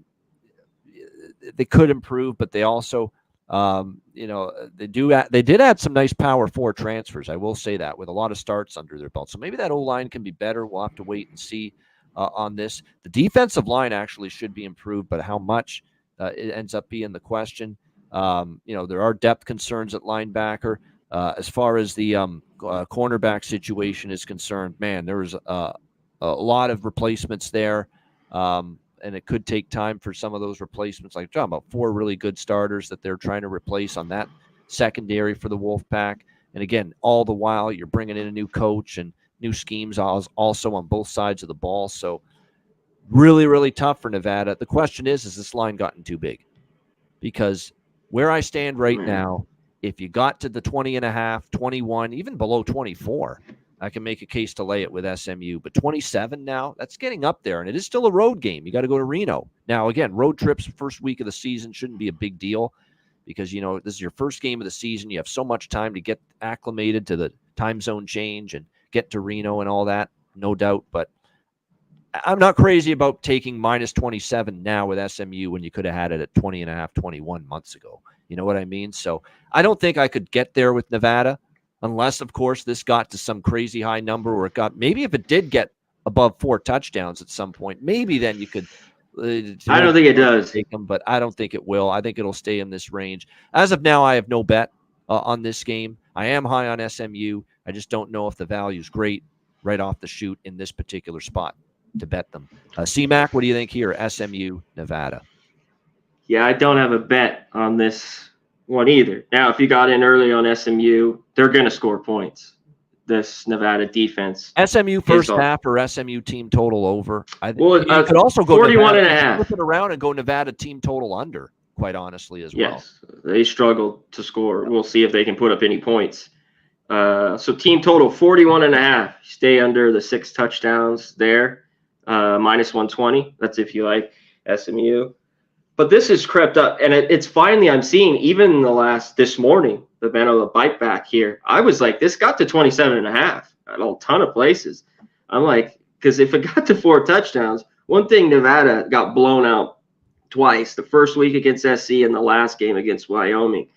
Speaker 1: could improve, but they also, they did add some nice Power 4 transfers. I will say that, with a lot of starts under their belt. So maybe that O-line can be better. We'll have to wait and see on this. The defensive line actually should be improved, but how much it ends up being the question. There are depth concerns at linebacker. As far as the cornerback situation is concerned, man, there was a lot of replacements there. And it could take time for some of those replacements. Like, talking about 4 really good starters that they're trying to replace on that secondary for the Wolfpack. And again, all the while you're bringing in a new coach and new schemes also on both sides of the ball. So really, really tough for Nevada. The question is this line gotten too big? Because where I stand right now, if you got to the 20.5, 21, even below 24, I can make a case to lay it with SMU. But 27 now, that's getting up there. And it is still a road game. You got to go to Reno. Now, again, road trips first week of the season shouldn't be a big deal, because, this is your first game of the season. You have so much time to get acclimated to the time zone change and get to Reno and all that, no doubt. But I'm not crazy about taking minus 27 now with SMU when you could have had it at 20.5, 21 months ago. You know what I mean? So I don't think I could get there with Nevada, unless, of course, this got to some crazy high number, or maybe if it did get above 4 touchdowns at some point, maybe then you could.
Speaker 2: I don't think it does.
Speaker 1: Take them, but I don't think it will. I think it'll stay in this range. As of now, I have no bet on this game. I am high on SMU. I just don't know if the value is great right off the chute in this particular spot to bet them. C-Mac, what do you think here? SMU, Nevada.
Speaker 2: Yeah, I don't have a bet on this one either. Now, if you got in early on SMU, they're going to score points. This Nevada defense.
Speaker 1: SMU first half or SMU team total over?
Speaker 2: Well,
Speaker 1: you could also go
Speaker 2: 41.5.
Speaker 1: Flip it around and go Nevada team total under, quite honestly, as well.
Speaker 2: Yes, they struggled to score. We'll see if they can put up any points. So team total 41.5. Stay under the 6 touchdowns there. Minus 120. That's if you like SMU. But this has crept up, and it's finally, I'm seeing, even this morning, the bite back here, I was like, this got to 27.5 at a ton of places. I'm like, because if it got to 4 touchdowns, one thing, Nevada got blown out twice, the first week against SC and the last game against Wyoming.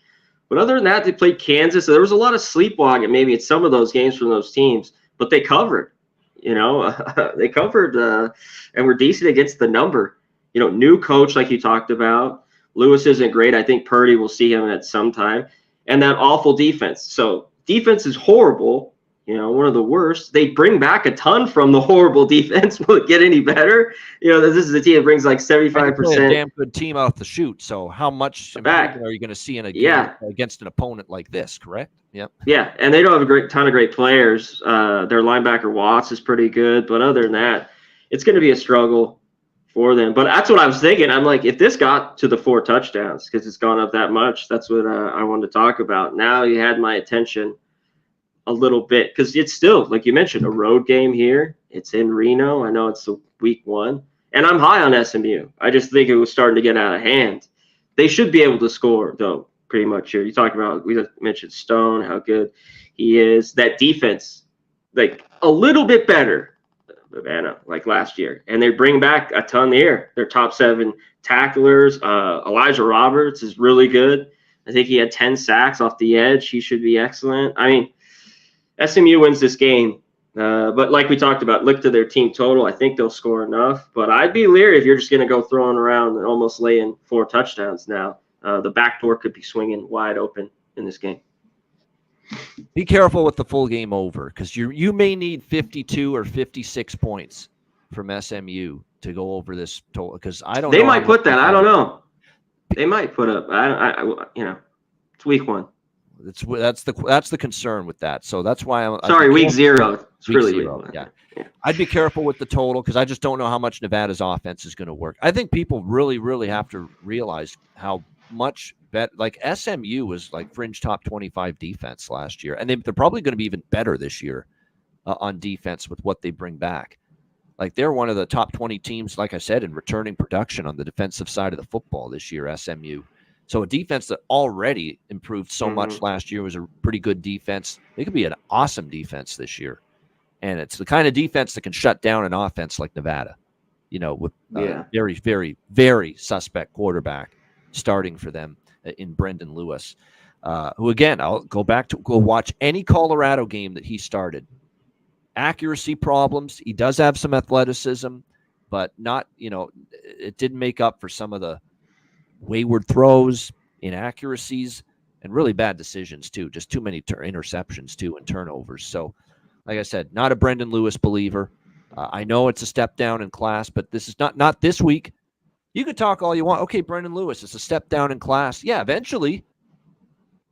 Speaker 2: But other than that, they played Kansas. So there was a lot of sleepwalking maybe at some of those games from those teams, but they covered. They covered and were decent against the number. New coach, like you talked about. Lewis isn't great. I think Purdy will see him at some time. And that awful defense. So defense is horrible, one of the worst. They bring back a ton from the horrible defense. Will it get any better? This is a team that brings like 75%.
Speaker 1: A damn good team off the shoot. So how much improvement are you going to see in a game against an opponent like this, correct? Yep.
Speaker 2: Yeah, and they don't have a ton of great players. Their linebacker Watts is pretty good. But other than that, it's going to be a struggle for them. But that's what I was thinking. I'm like, if this got to the 4 touchdowns, because it's gone up that much, that's what I wanted to talk about. Now you had my attention a little bit, because it's still, like you mentioned, a road game here. It's in Reno. I know it's week 1. And I'm high on SMU. I just think it was starting to get out of hand. They should be able to score, though, pretty much here. You talk about, we just mentioned Stone, how good he is. That defense, like a little bit better. Savannah, like last year, and they bring back a ton here. Their top 7 tacklers. Elijah Roberts is really good. I think he had 10 sacks off the edge. He should be excellent. I mean, SMU wins this game. But like we talked about, look to their team total. I think they'll score enough. But I'd be leery if you're just going to go throwing around and almost laying 4 touchdowns now. The back door could be swinging wide open in this game.
Speaker 1: Be careful with the full game over, because you may need 52 or 56 points from SMU to go over this total. Because I don't.
Speaker 2: They might put that. I don't know. They might put up. It's week 1.
Speaker 1: That's the concern with that. So that's why I'm
Speaker 2: sorry. Week 0. It's really week 1.
Speaker 1: Yeah. I'd be careful with the total, because I just don't know how much Nevada's offense is going to work. I think people really, really have to realize how much better. Like SMU was like fringe top 25 defense last year, and they're probably going to be even better this year on defense with what they bring back. Like they're one of the top 20 teams, like I said, in returning production on the defensive side of the football this year, SMU. So a defense that already improved so much last year was a pretty good defense. It could be an awesome defense this year. And it's the kind of defense that can shut down an offense like Nevada, with very, very, very suspect quarterback starting for them in Brendan Lewis, who, again, I'll go watch any Colorado game that he started. Accuracy problems. He does have some athleticism, but not, it didn't make up for some of the wayward throws, inaccuracies, and really bad decisions too. Just too many interceptions too and turnovers. So, like I said, not a Brendan Lewis believer. I know it's a step down in class, but this is not this week. You could talk all you want. Okay, Brendan Lewis is a step down in class. Yeah, eventually,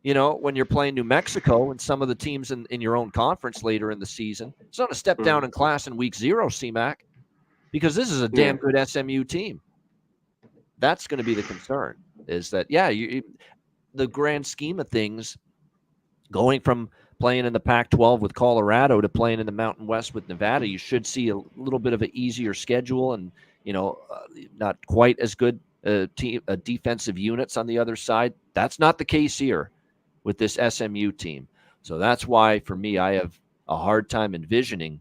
Speaker 1: when you're playing New Mexico and some of the teams in your own conference later in the season, it's not a step down in class in week 0, CMAC, because this is a damn good SMU team. That's going to be the concern, is that, the grand scheme of things, going from playing in the Pac-12 with Colorado to playing in the Mountain West with Nevada, you should see a little bit of an easier schedule and, not quite as good defensive units on the other side. That's not the case here with this SMU team. So that's why, for me, I have a hard time envisioning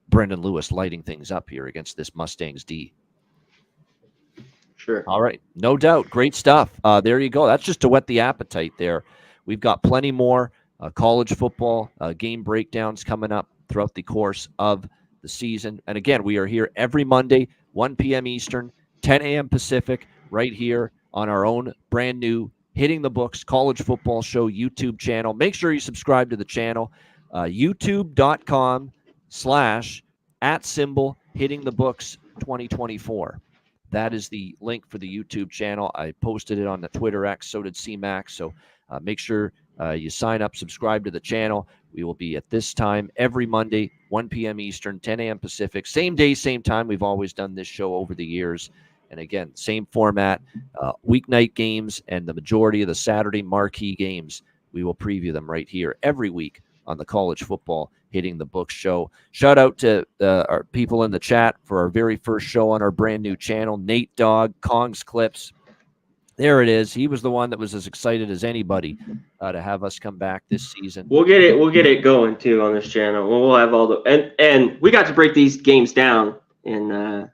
Speaker 1: Brendan Lewis lighting things up here against this Mustangs D.
Speaker 2: Sure.
Speaker 1: All right. No doubt. Great stuff. There you go. That's just to whet the appetite there. We've got plenty more college football game breakdowns coming up throughout the course of the season. And again, we are here every Monday, 1 p.m. Eastern, 10 a.m. Pacific, right here on our own brand new Hitting the Books College Football Show YouTube channel. Make sure you subscribe to the channel, youtube.com/@Hitting the Books 2024. That is the link for the YouTube channel. I posted it on the Twitter X, so did CMAX. So make sure you sign up, subscribe to the channel. We will be at this time every Monday, 1 p.m. Eastern, 10 a.m. Pacific. Same day, same time. We've always done this show over the years. And again, same format, weeknight games and the majority of the Saturday marquee games. We will preview them right here every week on the College Football Hitting the Books show. Shout out to our people in the chat for our very first show on our brand new channel. Nate Dogg, Kong's Clips. There it is. He was the one that was as excited as anybody to have us come back this season.
Speaker 2: We'll get it going too on this channel. We'll have all the and we got to break these games down in a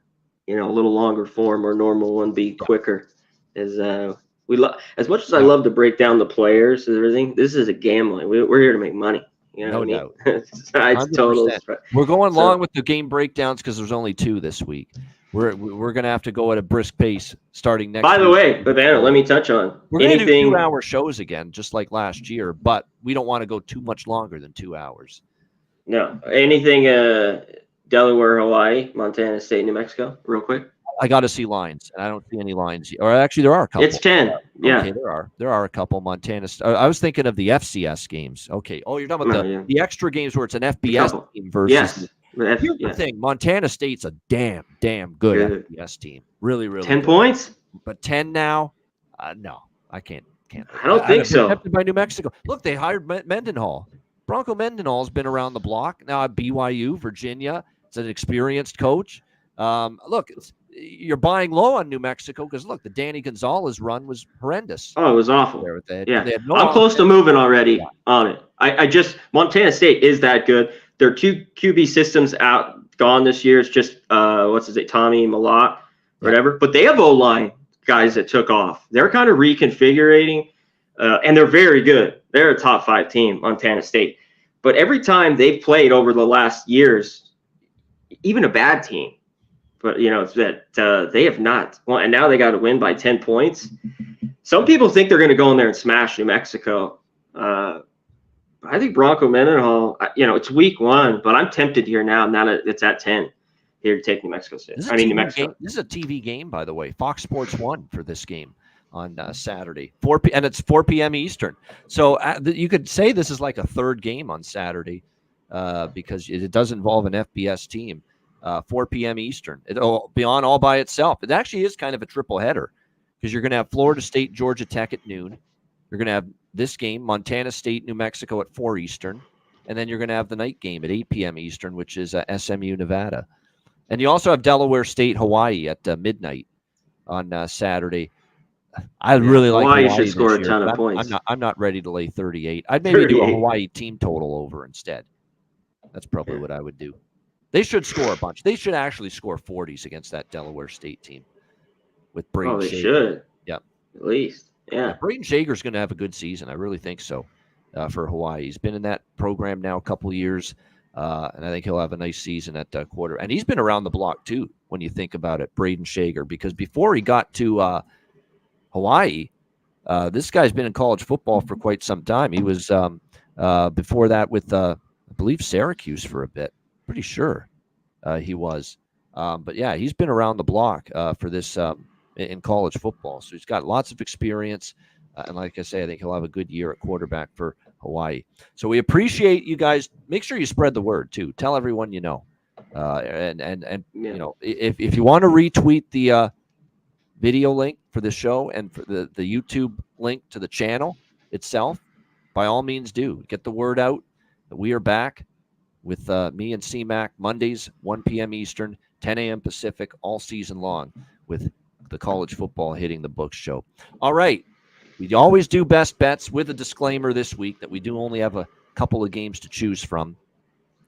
Speaker 2: little longer form, or normal one be quicker. As as much as I love to break down the players and everything, this is a gambling. We're here to make money.
Speaker 1: No doubt.
Speaker 2: Besides totals.
Speaker 1: We're going long with the game breakdowns because there's only 2 this week. We're going to have to go at a brisk pace starting next week.
Speaker 2: By the way, Banana, let me touch on
Speaker 1: we're going to do 2-hour shows again, just like last year, but we don't want to go too much longer than 2 hours.
Speaker 2: No. Anything Delaware, Hawaii, Montana State, New Mexico, real quick?
Speaker 1: I got to see lines, and I don't see any lines. Or actually, there are a couple.
Speaker 2: It's 10. Yeah.
Speaker 1: Okay, there are a couple. Montana. I was thinking of the FCS games. Okay. Oh, you're talking about the extra games where it's an FBS team versus.
Speaker 2: Yes.
Speaker 1: Here's the thing: Montana State's a damn good FBS team. Really, really.
Speaker 2: 10
Speaker 1: good.
Speaker 2: Points?
Speaker 1: But 10 now? No, I can't.
Speaker 2: I don't think so.
Speaker 1: Accepted by New Mexico. Look, they hired Mendenhall. Bronco Mendenhall's been around the block now at BYU, Virginia. It's an experienced coach. Look, you're buying low on New Mexico because, look, the Danny Gonzalez run was horrendous.
Speaker 2: Oh, it was awful.
Speaker 1: They
Speaker 2: had I'm close to moving already on it. I just Montana State is that good. Their 2 QB systems gone this year. It's just what's his name, Tommy Malott, or whatever. But they have O-line guys that took off. They're kind of reconfiguring and they're very good. They're a top 5 team, Montana State. But every time they've played over the last years, even a bad team, but it's that they have not won, and now they got to win by 10 points. Some people think they're going to go in there and smash New Mexico. I think Bronco Mendenhall, it's week 1, but I'm tempted here now that it's at 10 here to take New Mexico State. New Mexico.
Speaker 1: This is a TV game, by the way. Fox Sports 1 for this game on Saturday, and it's 4 p.m. Eastern. So you could say this is like a third game on Saturday because it does involve an FBS team. 4 p.m. Eastern. It'll be on all by itself. It actually is kind of a triple header because you're going to have Florida State, Georgia Tech at noon. You're going to have this game, Montana State, New Mexico at 4 Eastern. And then you're going to have the night game at 8 p.m. Eastern, which is SMU, Nevada. And you also have Delaware State, Hawaii at midnight on Saturday. I really like Hawaii
Speaker 2: should score a ton of
Speaker 1: points. I'm not ready to lay 38. I'd maybe do a Hawaii team total over instead. That's probably what I would do. They should score a bunch. They should actually score 40s against that Delaware State team with Braden Shager.
Speaker 2: They should.
Speaker 1: Yep.
Speaker 2: At least. Yeah.
Speaker 1: Braden Shager's going to have a good season. I really think so for Hawaii. He's been in that program now a couple of years, and I think he'll have a nice season at quarter. And he's been around the block, too, when you think about it, Braden Shager, because before he got to Hawaii, this guy's been in college football for quite some time. He was before that with, I believe, Syracuse for a bit. Pretty sure he was. But, yeah, he's been around the block for this in college football. So he's got lots of experience. And like I say, I think he'll have a good year at quarterback for Hawaii. So we appreciate you guys. Make sure you spread the word, too. Tell everyone you know. And if you want to retweet the video link for the show and for the YouTube link to the channel itself, by all means do. Get the word out that we are back with me and CMAC Mondays, 1 p.m. Eastern, 10 a.m. Pacific, all season long with the College Football Hitting the Books show. All right. We always do best bets with a disclaimer this week that we do only have a couple of games to choose from,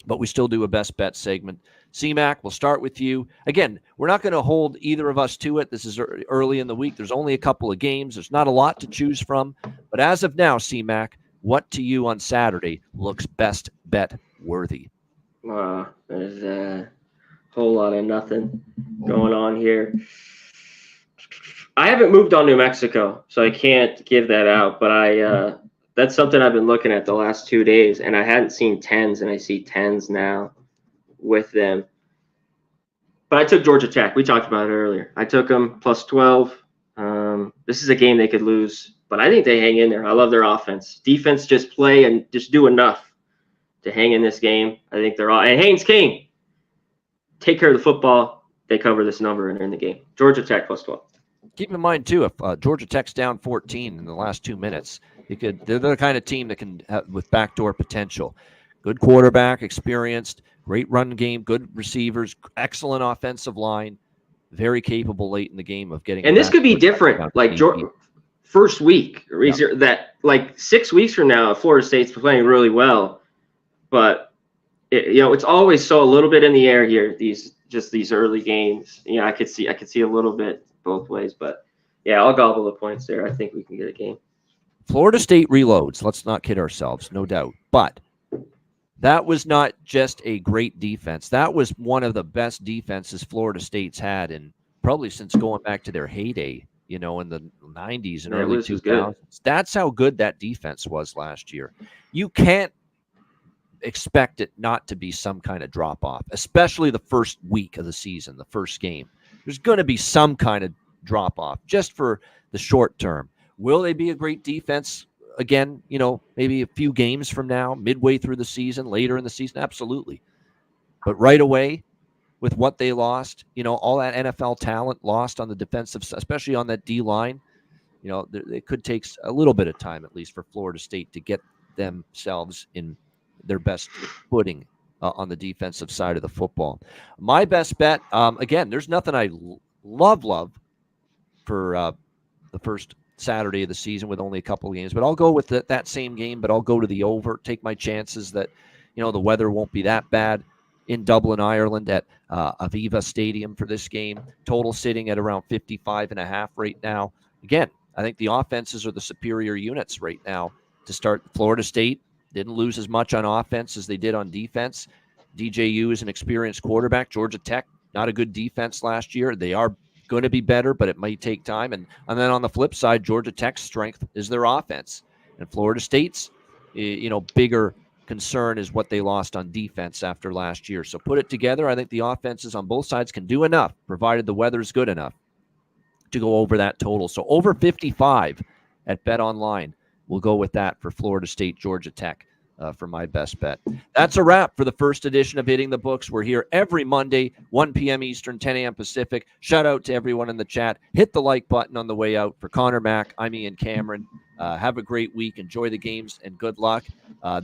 Speaker 1: but we still do a best bet segment. CMAC, we'll start with you. Again, we're not going to hold either of us to it. This is early in the week. There's only a couple of games. There's not a lot to choose from. But as of now, CMAC, what to you on Saturday looks best bet worthy?
Speaker 2: There's a whole lot of nothing going on here. I haven't moved on New Mexico, so I can't give that out. But that's something I've been looking at the last 2 days, and I hadn't seen 10s, and I see 10s now with them. But I took Georgia Tech. We talked about it earlier. I took them plus 12. This is a game they could lose, but I think they hang in there. I love their offense. Defense just play and just do enough to hang in this game. I think they're all – and Haynes King, take care of the football. They cover this number and are in the game. Georgia Tech plus 12.
Speaker 1: Keep in mind, too, if Georgia Tech's down 14 in the last 2 minutes, they're the kind of team that can have with backdoor potential. Good quarterback, experienced, great run game, good receivers, excellent offensive line, very capable late in the game of getting.
Speaker 2: And this could be different, like first week, or easier, that like 6 weeks from now, Florida State's playing really well, but it's always so a little bit in the air here. These early games, I could see a little bit both ways, but yeah, I'll gobble the points there. I think we can get a game.
Speaker 1: Florida State reloads. Let's not kid ourselves, no doubt, but that was not just a great defense. That was one of the best defenses Florida State's had in probably since going back to their heyday, in the 90s and early 2000s. That's how good that defense was last year. You can't expect it not to be some kind of drop-off, especially the first week of the season, the first game. There's going to be some kind of drop-off just for the short term. Will they be a great defense again, maybe a few games from now, midway through the season, later in the season? Absolutely. But right away, with what they lost, all that NFL talent lost on the defensive, especially on that D-line, it could take a little bit of time, at least for Florida State, to get themselves in their best footing on the defensive side of the football. My best bet, again, there's nothing I love for the first Saturday of the season with only a couple of games, but I'll go with that same game, but I'll go to the over, take my chances that, the weather won't be that bad in Dublin, Ireland at Aviva Stadium for this game. Total sitting at around 55.5 right now. Again, I think the offenses are the superior units right now to start. Florida State didn't lose as much on offense as they did on defense. DJU is an experienced quarterback. Georgia Tech, not a good defense last year. They are going to be better, but it might take time. And then on the flip side, Georgia Tech's strength is their offense. And Florida State's, bigger concern is what they lost on defense after last year. So put it together, I think the offenses on both sides can do enough, provided the weather's good enough, to go over that total. So over 55 at Bet Online. We'll go with that for Florida State, Georgia Tech for my best bet. That's a wrap for the first edition of Hitting the Books. We're here every Monday, 1 p.m. Eastern, 10 a.m. Pacific. Shout out to everyone in the chat. Hit the like button on the way out. For Connor Mack, I'm Ian Cameron. Have a great week. Enjoy the games and good luck.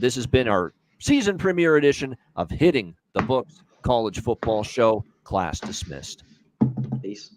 Speaker 1: This has been our season premiere edition of Hitting the Books College Football Show. Class dismissed.
Speaker 2: Peace.